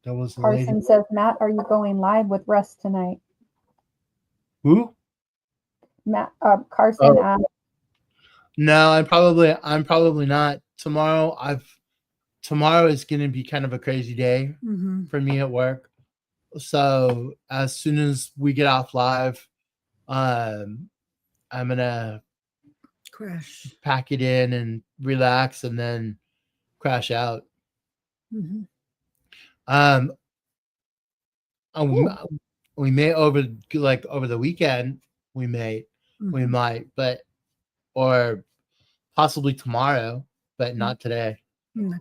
That was Carson says, Matt, are you going live with Russ tonight? Who? Matt Carson asked. No, I'm probably not. Tomorrow is going to be kind of a crazy day for me at work. So as soon as we get off live, I'm gonna pack it in and relax and then crash out. Um, we may over the weekend. We might, but or possibly tomorrow, but not today.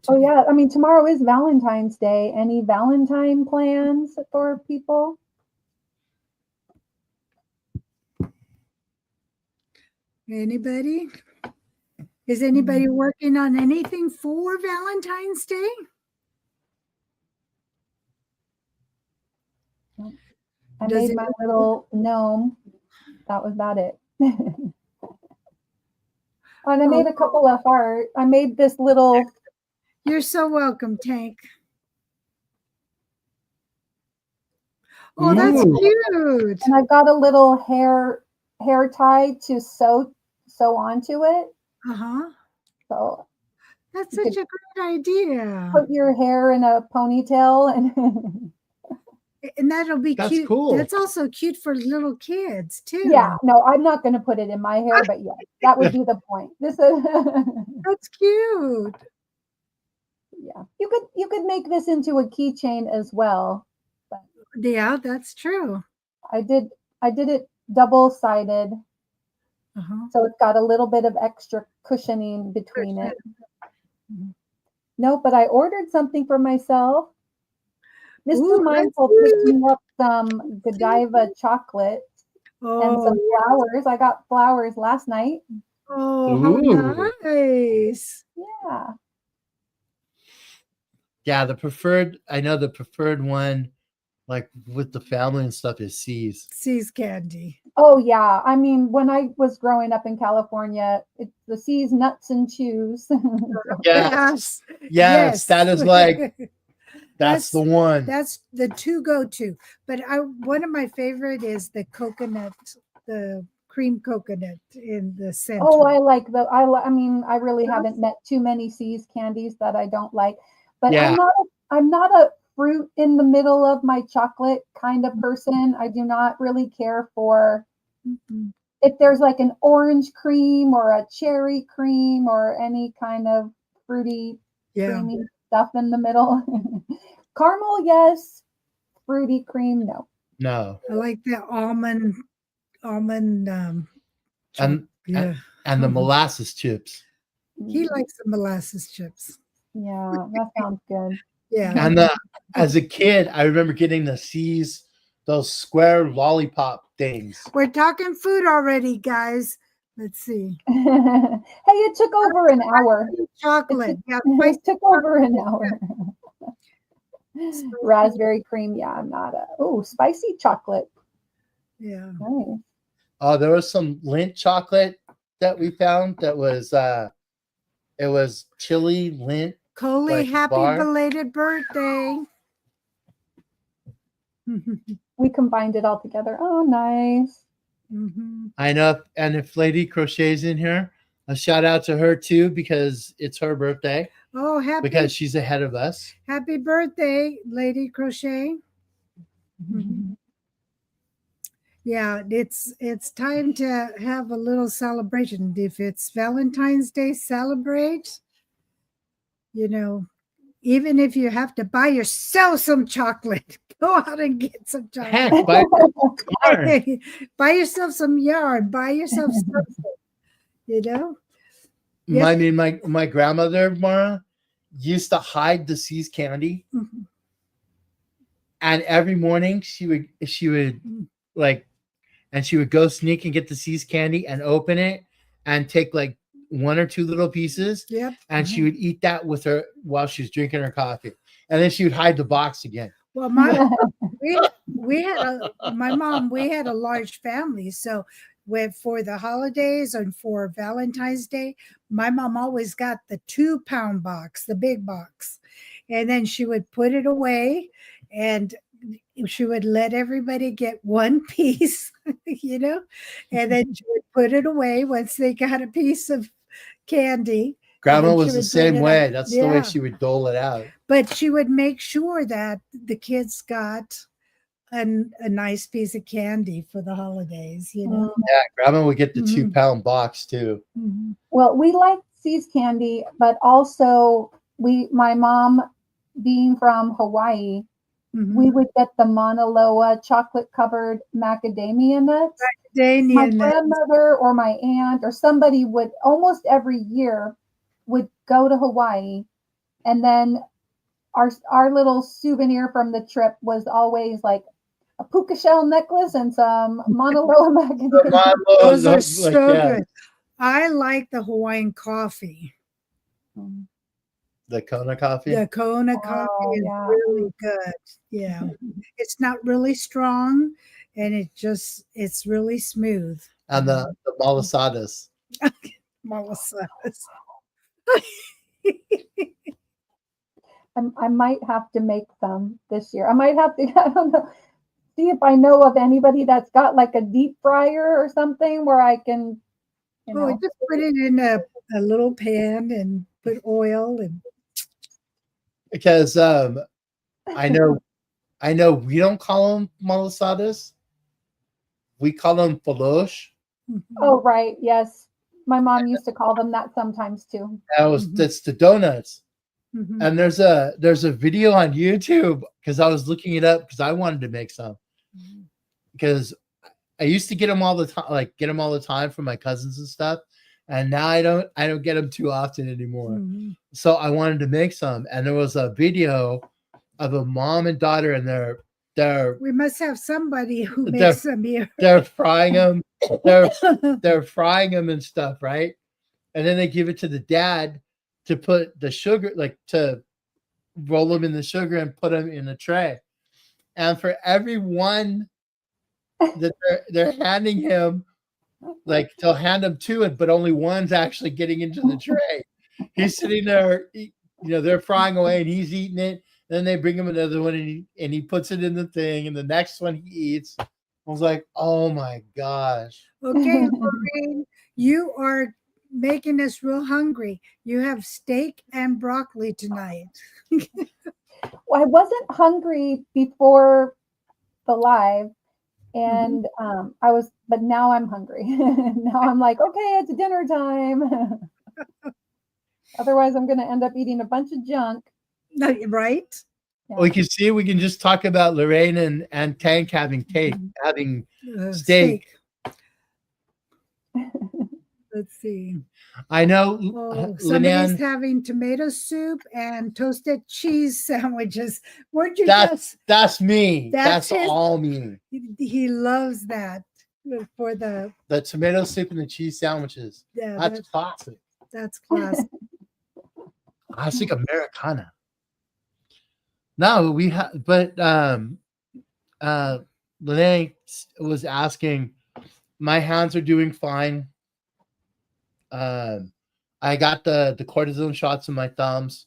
Oh yeah, I mean tomorrow is Valentine's Day. Any Valentine plans for people? Anybody? Is anybody working on anything for Valentine's Day? I made my little gnome. That was about it. And I made a couple of hearts. I made this little. You're so welcome, Tank. Oh, that's cute. And I've got a little hair tie to sew onto it. Uh-huh. So that's such a great idea. Put your hair in a ponytail and that'll be that's cute. Cool. That's also cute for little kids too. Yeah, no, I'm not going to put it in my hair, but yeah, that would be the point. This is that's cute. Yeah, you could make this into a keychain as well. But yeah, that's true. I did it double-sided, so it's got a little bit of extra cushioning between it. No, but I ordered something for myself. Mr. Mindful picked me up some Godiva chocolate and some flowers. I got flowers last night. Oh, how nice. Yeah. Yeah, I know the preferred one, like with the family and stuff, is C's. C's candy. Oh, yeah. I mean, when I was growing up in California, it's the C's nuts and chews. Yes. That is like, that's the one. That's the to go to. But one of my favorite is the coconut, the cream coconut in the center. Oh, I like I mean, I really haven't met too many C's candies that I don't like. But I'm not a fruit in the middle of my chocolate kind of person. I do not really care for if there's like an orange cream or a cherry cream or any kind of fruity, creamy stuff in the middle. Caramel, yes. Fruity cream, no. No. I like the almond and the molasses chips. He likes the molasses chips. Yeah, that sounds good. Yeah. And as a kid, I remember getting the C's, those square lollipop things. We're talking food already, guys. Let's see. Hey, it took over an hour. Chocolate. It took over an hour. Raspberry cream. Yeah, I'm not spicy chocolate. Yeah. Nice. Oh, there was some Lindt chocolate that we found that was it was chili Lindt. Coley, happy belated birthday. We combined it all together. Oh, nice. I know. And if Lady Crochet's in here, a shout out to her too, because it's her birthday. Oh, because she's ahead of us. Happy birthday, Lady Crochet. Yeah, it's time to have a little celebration. If it's Valentine's Day, celebrate. You know, even if you have to buy yourself some chocolate, go out and get some chocolate. Heck, buy yourself some yarn. Buy yourself something. You know. I mean, my grandmother Mara used to hide the C's candy, and every morning she would go sneak and get the C's candy and open it and take like one or two little pieces. Yep. And she would eat that with her while she was drinking her coffee. And then she would hide the box again. Well, we had a large family. So for the holidays and for Valentine's Day, my mom always got the 2-pound box, the big box. And then she would put it away and she would let everybody get one piece, you know, and then she would put it away once they got a piece of candy. Grandma was the same way. That's the way she would dole it out. But she would make sure that the kids got a nice piece of candy for the holidays, you know. Yeah, Grandma would get the 2-pound box too. Well, we like C's candy, but also my mom being from Hawaii, we would get the Mauna Loa chocolate covered macadamia nuts. My Macadamia nuts. grandmother or my aunt or somebody would almost every year would go to Hawaii, and then our little souvenir from the trip was always like a puka shell necklace and some Mauna Loa macadamia. Those are Like, so yeah, good. I like the Hawaiian coffee. the Kona coffee. The Kona coffee Oh, is yeah. really good. Yeah. It's not really strong, and it's really smooth. And the malasadas. Malasadas. I might have to make some this year. I might have to, I don't know, see if I know of anybody that's got like a deep fryer or something where I can, Oh, just put it in a little pan and put oil and Because I know we don't call them malasadas. We call them falosh. Oh, right. Yes. My mom used to call them that sometimes too. That's the donuts. Mhm. And there's a video on YouTube because I was looking it up because I wanted to make some. Because I used to get them all the time, from my cousins and stuff, and now I don't get them too often anymore. So I wanted to make some, and there was a video of a mom and daughter, and they're We must have somebody who makes them here. they're frying them, they're frying them and stuff, right? And then they give it to the dad to put the sugar, like to roll them in the sugar and put them in a tray. And for every one that they're handing him, like they'll hand him two, but only one's actually getting into the tray. He's sitting there, they're frying away and he's eating it. Then they bring him another one and he puts it in the thing, and the next one he eats. I was like, oh my gosh. Okay, Lorraine, you are making us real hungry. You have steak and broccoli tonight. Well, I wasn't hungry before the live, and but now I'm hungry. Now I'm like, okay, it's dinner time. Otherwise, I'm going to end up eating a bunch of junk. Right? Yeah. We can just talk about Lorraine and Tank having steak. Let's see. I know. Somebody's having tomato soup and toasted cheese sandwiches. Weren't you that's me. That's his, all me. He loves that for the tomato soup and the cheese sandwiches. Yeah, that's classic. That's classic. Classic Americana. No, we have, but Lene was asking, my hands are doing fine. I got the cortisone shots in my thumbs,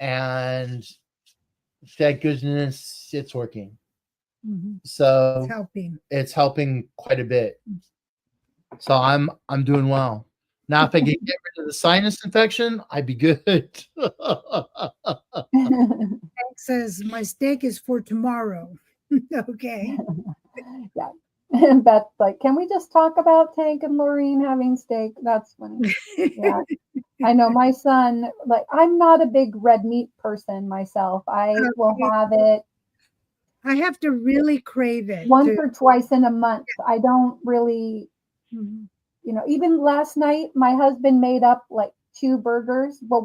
and thank goodness it's working. So it's helping quite a bit. So I'm doing well. Now, if I can get rid of the sinus infection, I'd be good. Hank says my steak is for tomorrow. Okay. Yeah. And Beth's like, can we just talk about Tank and Lorraine having steak? That's funny. Yeah. I know my son, like, I'm not a big red meat person myself. I will have it. I have to really crave it. Once or twice in a month. I don't really, even last night, my husband made up like 2 burgers, but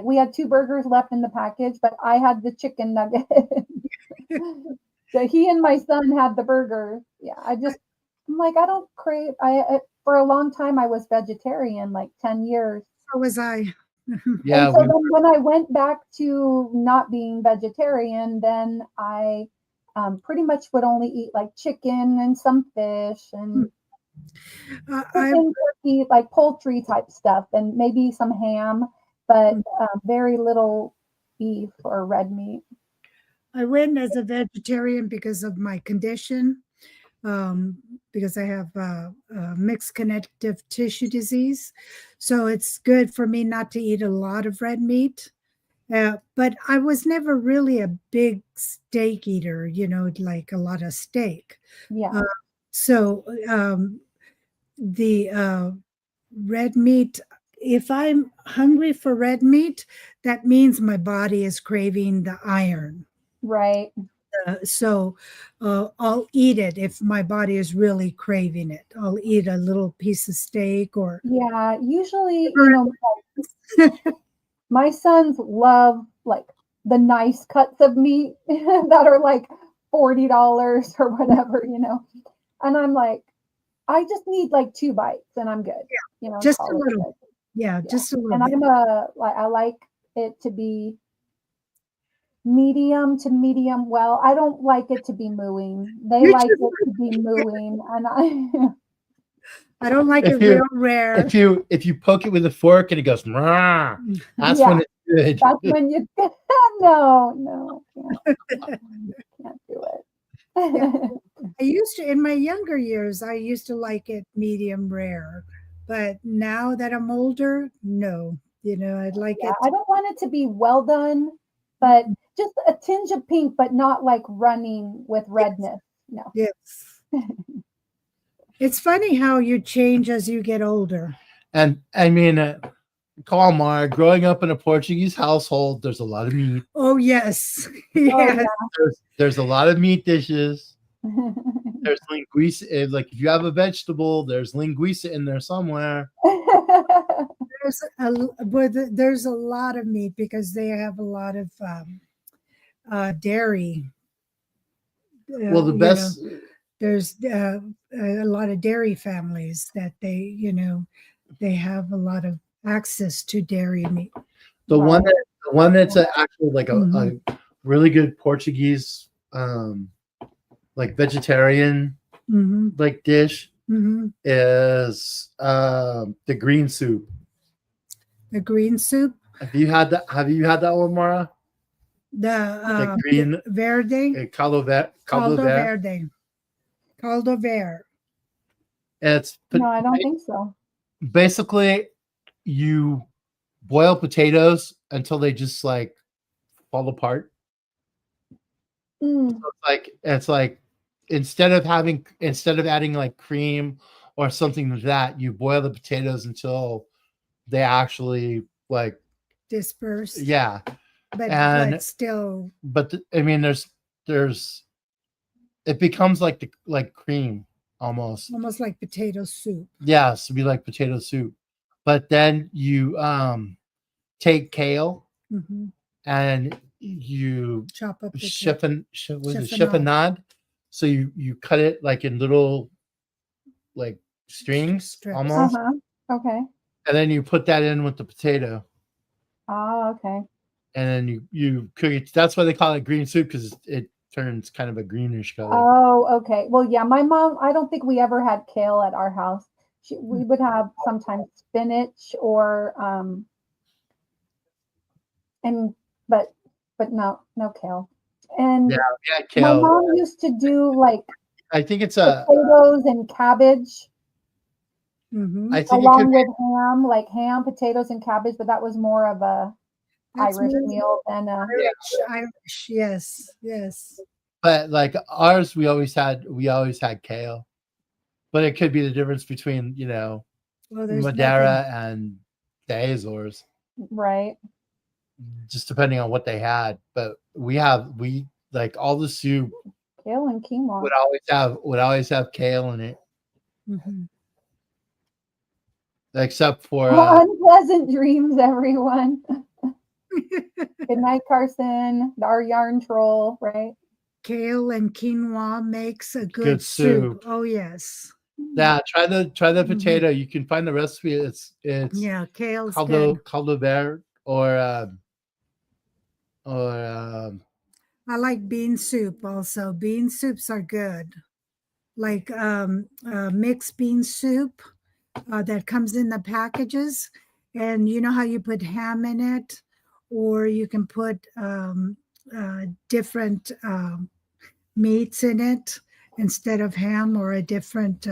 we had 2 burgers left in the package, but I had the chicken nugget. So he and my son had the burger. Yeah, I'm like, I don't crave. For a long time, I was vegetarian, like 10 years. So was I. Yeah. And so then when I went back to not being vegetarian, then I pretty much would only eat like chicken and some fish and turkey, like poultry type stuff, and maybe some ham, but very little beef or red meat. I went as a vegetarian because of my condition, because I have mixed connective tissue disease. So it's good for me not to eat a lot of red meat. But I was never really a big steak eater, like a lot of steak. Yeah. So the red meat, if I'm hungry for red meat, that means my body is craving the iron. Right. So I'll eat it if my body is really craving it. I'll eat a little piece of steak or Yeah. Usually, my sons love like the nice cuts of meat that are like $40 or whatever. And I'm like, I just need like 2 bites and I'm good. just call a it little. good. Yeah, Yeah. just a little And bit. I like it to be medium to medium well. I don't like it to be mooing. They You like just- it to be mooing, and I I don't like If it you real rare. if you poke it with a fork and it goes, "Rah," that's Yeah. when it's good. That's when you no, can't do it. I used to, in my younger years, I used to like it medium rare. But now that I'm older, no. I'd like Yeah, it. I don't want it to be well done, but just a tinge of pink, but not like running with redness. No. Yes. It's funny how you change as you get older. And I mean, Kalmar, growing up in a Portuguese household, there's a lot of meat. Oh, yes. Oh, Yes. There's a lot of meat dishes. yeah. There's linguiça. Like if you have a vegetable, there's linguiça in there somewhere. There's a lot of meat because they have a lot of dairy. Well, the best. There's a lot of dairy families that they have a lot of access to dairy meat. The Right. one that's actually like a Mhm. really good Portuguese like vegetarian Hmm. like dish Hmm. is the green soup. The green soup, Have you had that? Have you had that one, Mara? the green verde, caldo verde. caldo verde. It's No, I don't think so. basically you boil potatoes until they just like fall apart. Mm, It's like instead of adding like cream or something like that, you boil the potatoes until they actually like Dispersed, yeah. but And still, I mean there's it becomes like cream almost. almost like potato soup. Yes, it'd be like potato soup. But then you take kale Hmm. and you Chop up the chiffonade. So you cut it like in little like strings strips. almost, okay. and then you put that in with the potato, Oh, okay. and then you cook it. That's why they call it green soup because it turns kind of a greenish color. Oh, okay. Well, yeah, my mom, I don't think we ever had kale at our house. We would have sometimes spinach or and but no kale. And Yeah, my kale. mom used to do like I think it's potatoes and cabbage Hmm. I think it along could with ham, like ham, potatoes, and cabbage, but that was more of a That's Irish more meal than a Irish, yes. but like ours, we always had kale, but it could be the difference between Well, there's Madeira and the Azores, right. just depending on what they had. But we like all the soup Kale and quinoa. would always have kale in it, Mm-hmm. except for Unpleasant dreams, everyone. Good night, Carson, our yarn troll, right? Kale and quinoa makes a Good soup. soup. Oh yes. yeah. Try the Mhm. potato. You can find the recipe. It's Yeah, kale's good. caldo verde or I like bean soup also. Bean soups are good. Like mixed bean soup that comes in the packages. And you know how you put ham in it? Or you can put different meats in it instead of ham, or a different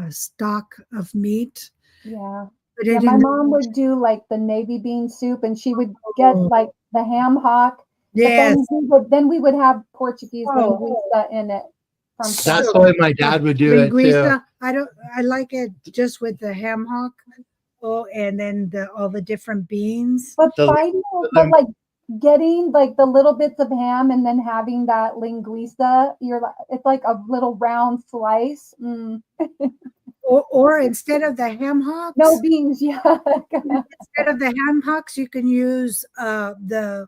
stock of meat. Yeah. Put Yeah, it my in. mom would do like the navy bean soup, and she would get like the ham hock. Yes. But then we would have Portuguese Oh. linguiça in it. From that's So- the way my dad would do it too. Linguiça. I like it just with the ham hock. Oh, and then all the different beans. But The- biting, but like getting like the little bits of ham and then having that linguiça, it's like a little round slice. Or instead of the ham No hocks, beans, yeah. instead of the ham hocks, you can use the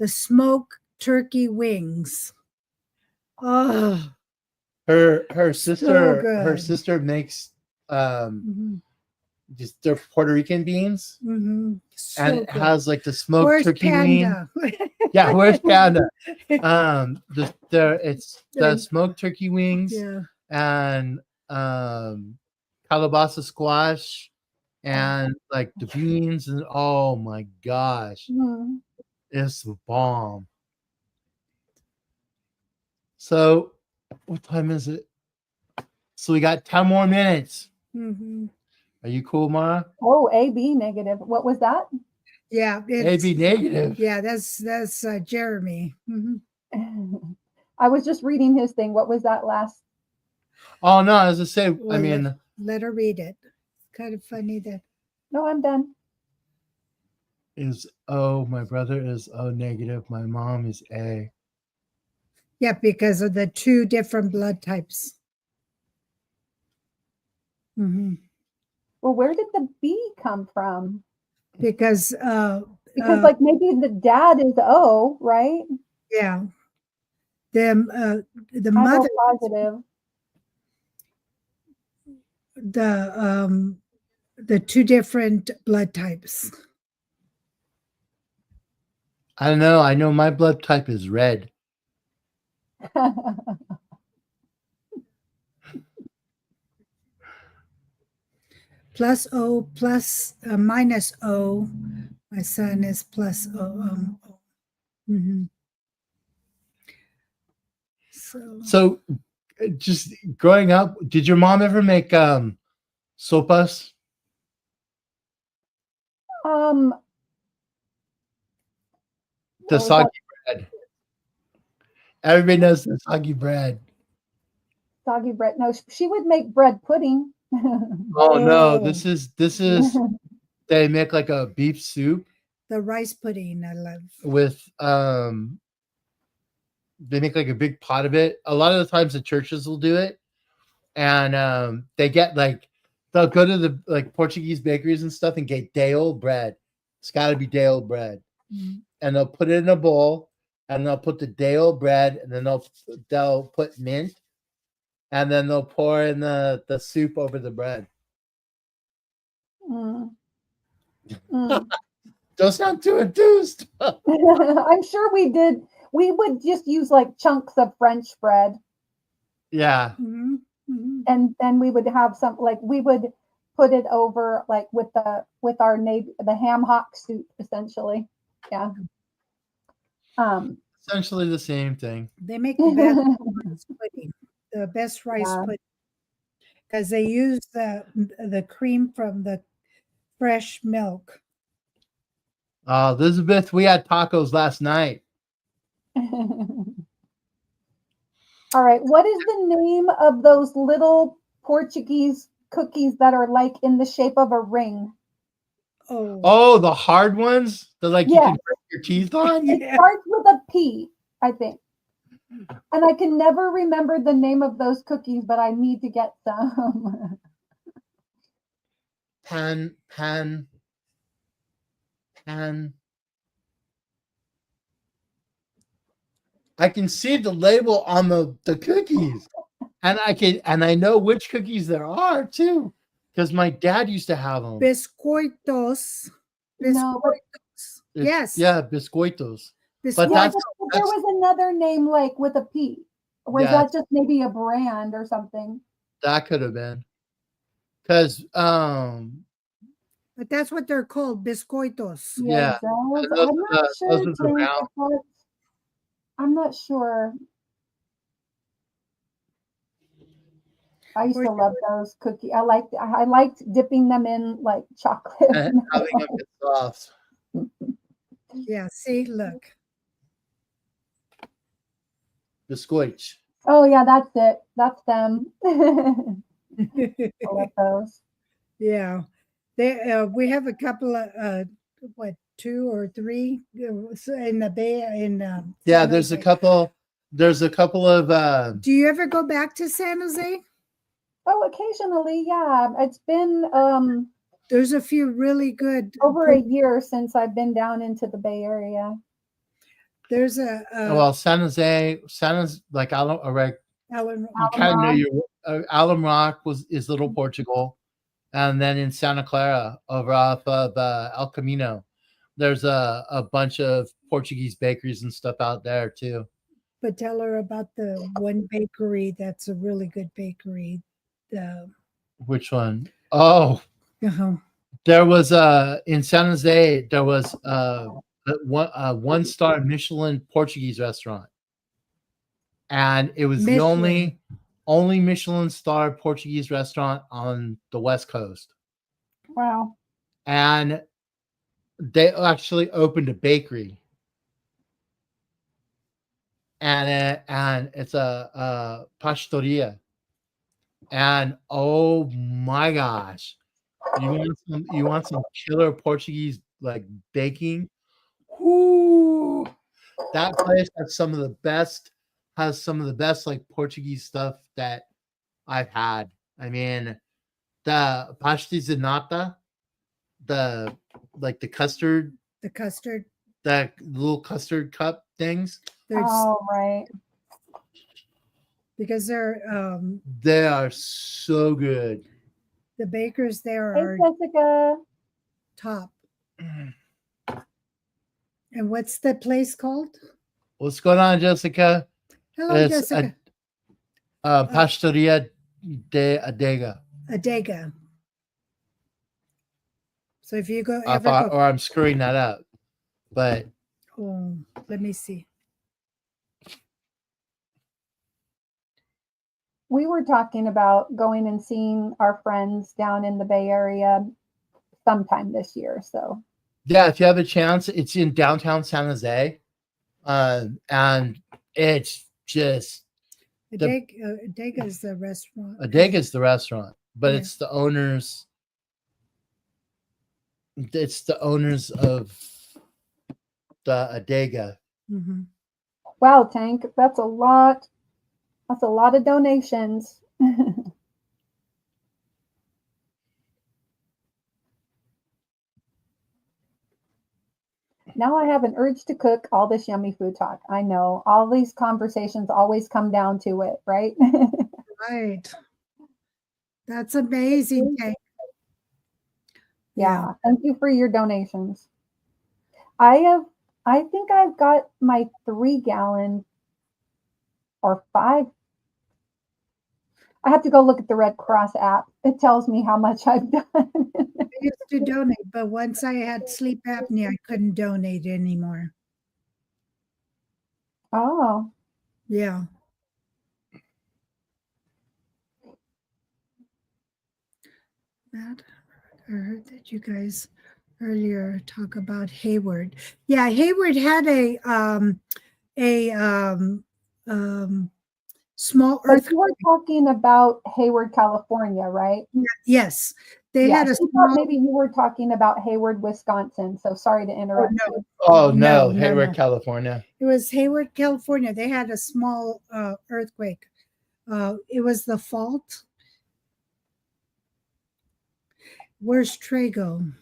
smoked turkey wings. Oh, Her so her good. sister makes Mm-hmm. just they're Puerto Rican beans, Mm-hmm. So and it good. has like the smoked Where's turkey wing. Panda? Yeah, where's Panda? It's the smoked turkey wings Yeah. and calabaza squash and like the beans, and oh my gosh, Mhm. it's the bomb. So what time is it? So we got 10 more minutes. Mm-hmm. Are you cool, Mara? Oh, AB negative. What was that? Yeah, AB negative. Yeah, that's Jeremy. Mm-hmm. I was just reading his thing. What was that last? Oh no, as I say, Well, I mean, let her read it. It's kind of funny that. No, I'm done. is O, my brother is O negative, my mom is A. Yeah, because of the two different blood types. Mm-hmm. Well, where did the B come from? Because Because like maybe the dad is O, right? yeah, the I'm mother positive. the two different blood types. I don't know. I know my blood type is red. Plus O plus minus O. My son is plus O. O. Mm-hmm. So just growing up, did your mom ever make sopas? The soggy bread. Everybody knows the soggy bread. Soggy bread. No, she would make bread pudding. Oh no, this is they make like a beef soup. The rice pudding I love. With they make like a big pot of it. A lot of the times the churches will do it. And they get like they'll go to the like Portuguese bakeries and stuff and get day old bread. It's gotta be day old bread. Mm-hmm. And they'll put it in a bowl and they'll put the day old bread and then they'll put mint and then they'll pour in the soup over the bread. Don't sound too enthused. I'm sure we did. We would just use like chunks of French bread. Yeah. Mm-hmm. Mm-hmm. And then we would have some like we would put it over like with our the ham hock soup essentially. Yeah. Essentially the same thing. They make the best rice pudding, the best rice pudding, because they use the cream from the fresh milk. Elizabeth, we had tacos last night. All right. What is the name of those little Portuguese cookies that are like in the shape of a ring? Oh, the hard ones that like you can break your teeth on? It starts with a P, I think. And I can never remember the name of those cookies, but I need to get some. Pan. I can see the label on the cookies. And I know which cookies there are too. Because my dad used to have them. Biscoitos. No, yes. Yeah, biscoitos. But there was another name like with a P. Or is that just maybe a brand or something? That could have been. Because but that's what they're called, biscoitos. Yeah. I'm not sure. I used to love those cookies. I liked dipping them in like chocolate. And having them get soft. Yeah, see, look. Biscuits. Oh yeah, that's it. That's them. I love those. Yeah. We have a couple of 2 or 3 so in the Bay in Yeah, San there's a Jose. couple. There's a couple of. Do you ever go back to San Jose? Oh, occasionally, yeah. It's been There's a few really good. over a year since I've been down into the Bay Area. There's a Well, San Jose, like Allen, you kind of know Rock. your Alum Rock is Little Portugal, and then in Santa Clara over off of El Camino, there's a bunch of Portuguese bakeries and stuff out there too. but tell her about the one bakery that's a really good bakery. The Which one? Oh, uh-huh. there was in San Jose there was one star Michelin Portuguese restaurant, and it was the Michelin. only Michelin star Portuguese restaurant on the West Coast, Wow. and they actually opened a bakery, and it's a pastoria, and oh my gosh, you want some killer Portuguese like baking. Whoo! That place has some of the best like Portuguese stuff that I've had. I mean, the pastéis de nata, the like the custard, The custard. the little custard cup things. There's Oh, right. because They are so good. the bakers there Hey, are Jessica. top. And what's the place called? What's going on, Jessica? Hello, It's Jessica. Pastoria de Adega. Adega. So if you go I ever thought, go, or I'm screwing that up, but oh, let me see. We were talking about going and seeing our friends down in the Bay Area sometime this year. So yeah, if you have a chance, it's in downtown San Jose, and it's just Adega is the restaurant. Adega is the restaurant, but Yeah. it's the owners. It's the owners of the Adega. Mm-hmm. wow, Tank, that's a lot. That's a lot of donations. Now I have an urge to cook all this yummy food talk. I know all these conversations always come down to it, right? Right. That's amazing, Tank. Yeah. Thank you for your donations. I think I've got my 3 gallon or 5. I have to go look at the Red Cross app. It tells me how much I've done. I used to donate, but once I had sleep apnea, I couldn't donate anymore. Oh, Yeah. Matt, I heard that you guys earlier talk about Hayward. Yeah, Hayward had a small but earthquake. you were talking about Hayward, California, right? Yes, they Yeah, had a I thought small. maybe you were talking about Hayward, Wisconsin. So sorry to interrupt no. you. Oh No, no, no, Hayward, no. California. It was Hayward, California. They had a small earthquake. It was the fault. Where's Trago?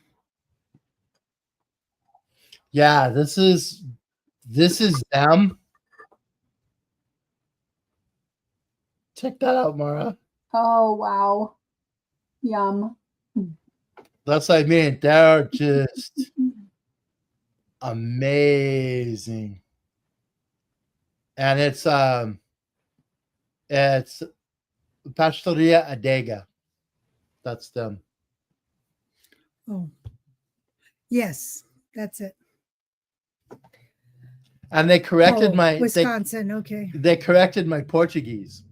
Yeah, this is them. Check that out, Mara. Oh, wow. Yum. That's what I mean. They're just amazing. And it's Pastoria Adega. That's them. Oh, yes, that's it. And they corrected Wisconsin. Okay. They corrected my Portuguese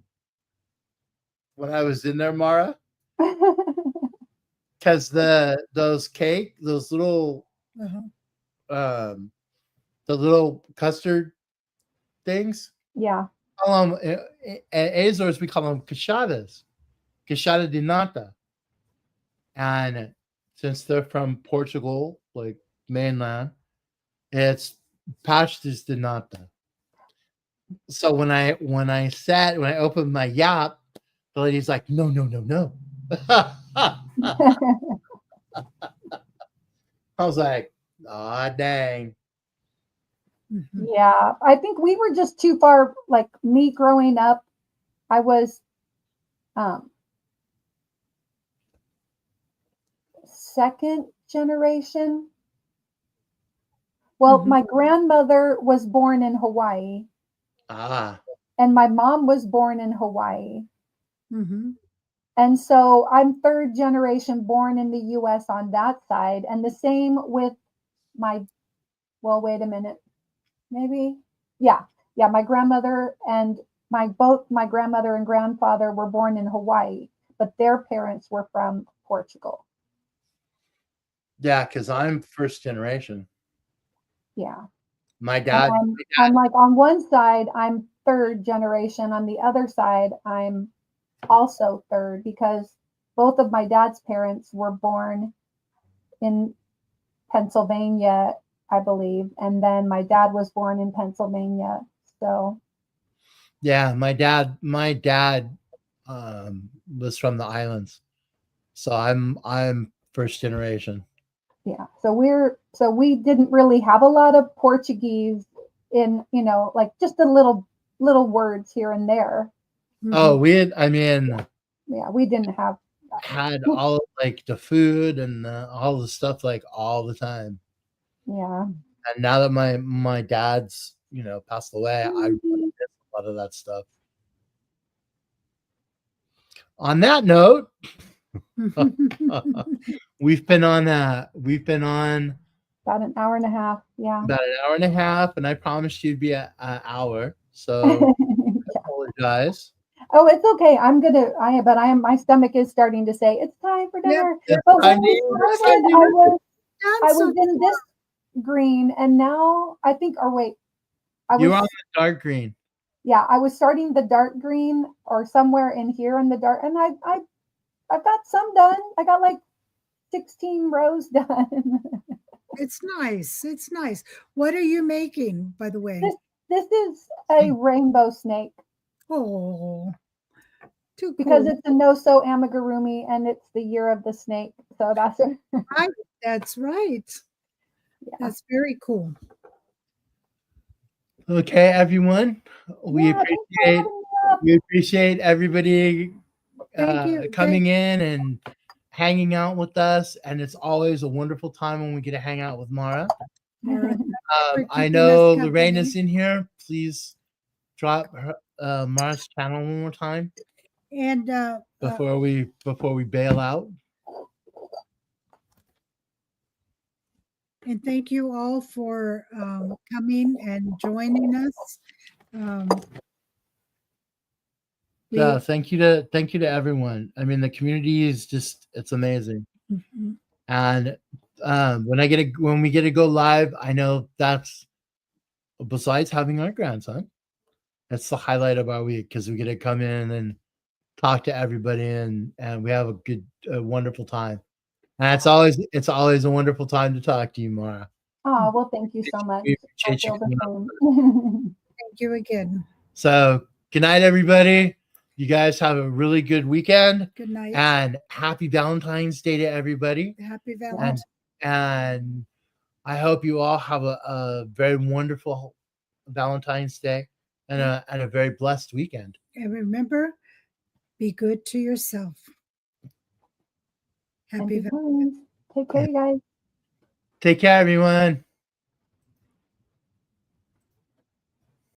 when I was in there, Mara. Because those little Uh-huh. The little custard things. Yeah. Call them, at Azores we call them cachadas, de nata. And since they're from Portugal, like mainland. It's pastas de nata. So when I opened my yacht, the lady's like, no, no, no, no. I was like, ah, dang. Mhm. Yeah, I think we were just too far. Like me growing up, I was um, second generation. Well, Mhm. my grandmother was born in Hawaii, Ah, and my mom was born in Hawaii. Mhm. And so I'm third generation born in the US on that side. And the same with my, well, wait a minute, maybe. Yeah. Yeah. My grandmother and both my grandmother and grandfather were born in Hawaii, but their parents were from Portugal. yeah, because I'm first generation. Yeah. My And dad, I'm like on one side, I'm third generation. On the other side, I'm also third because both of my dad's parents were born in Pennsylvania, I believe, and then my dad was born in Pennsylvania. So yeah, my dad was from the islands. So I'm first generation. yeah, so we didn't really have a lot of Portuguese in, like just a little words here and there. Oh, Mhm. we had, I mean, Yeah, we didn't have had all like the food and all the stuff like all the time. yeah. And now that my dad's passed away, I really miss a lot of that stuff. On that note, we've been on About an hour and a half. Yeah. about an hour and a half, and I promised you'd be an hour. So I apologize. Oh, it's okay. But my stomach is starting to say it's time for Yep. dinner. It's But when time to we eat. It's started, time to eat. Done I so was in this green, and now I think, or wait, I You're on was, the dark green. yeah, I was starting the dark green or somewhere in here in the dark, and I got some done. I got like 16 rows done. It's nice. It's nice. What are you making, by the way? this this is a rainbow snake Oh, too because cool. it's a no-so amigurumi and it's the year of the snake. So that's it. Right. That's right. Yeah. That's very cool. Okay, everyone. We Yeah, thanks for appreciate having me up. we appreciate everybody Thank you. coming in and hanging out with us, and it's always a wonderful time when we get to hang out with Mara. Mara, thank you for I keeping us know company. Lorena's in here. Please drop Mara's channel one more time And before we bail out. and thank you all for coming and joining us. Yeah, thank you to everyone. I mean, the community is it's amazing. Mhm. And when we get to go live, I know that's besides having our grandson, that's the highlight of our week because we get to come in and talk to everybody and we have a wonderful time. And it's always a wonderful time to talk to you, Mara. Oh, well, thank you so much. We I appreciate you feel the coming on. same. Thank you again. So good night, everybody. You guys have a really good weekend. Good night. And happy Valentine's Day to everybody. Happy And Valentine's. and I hope you all have a very wonderful Valentine's Day and a very blessed weekend. And remember, be good to yourself. And Happy be Valentine's. kind. Take care, you guys. Take care, everyone.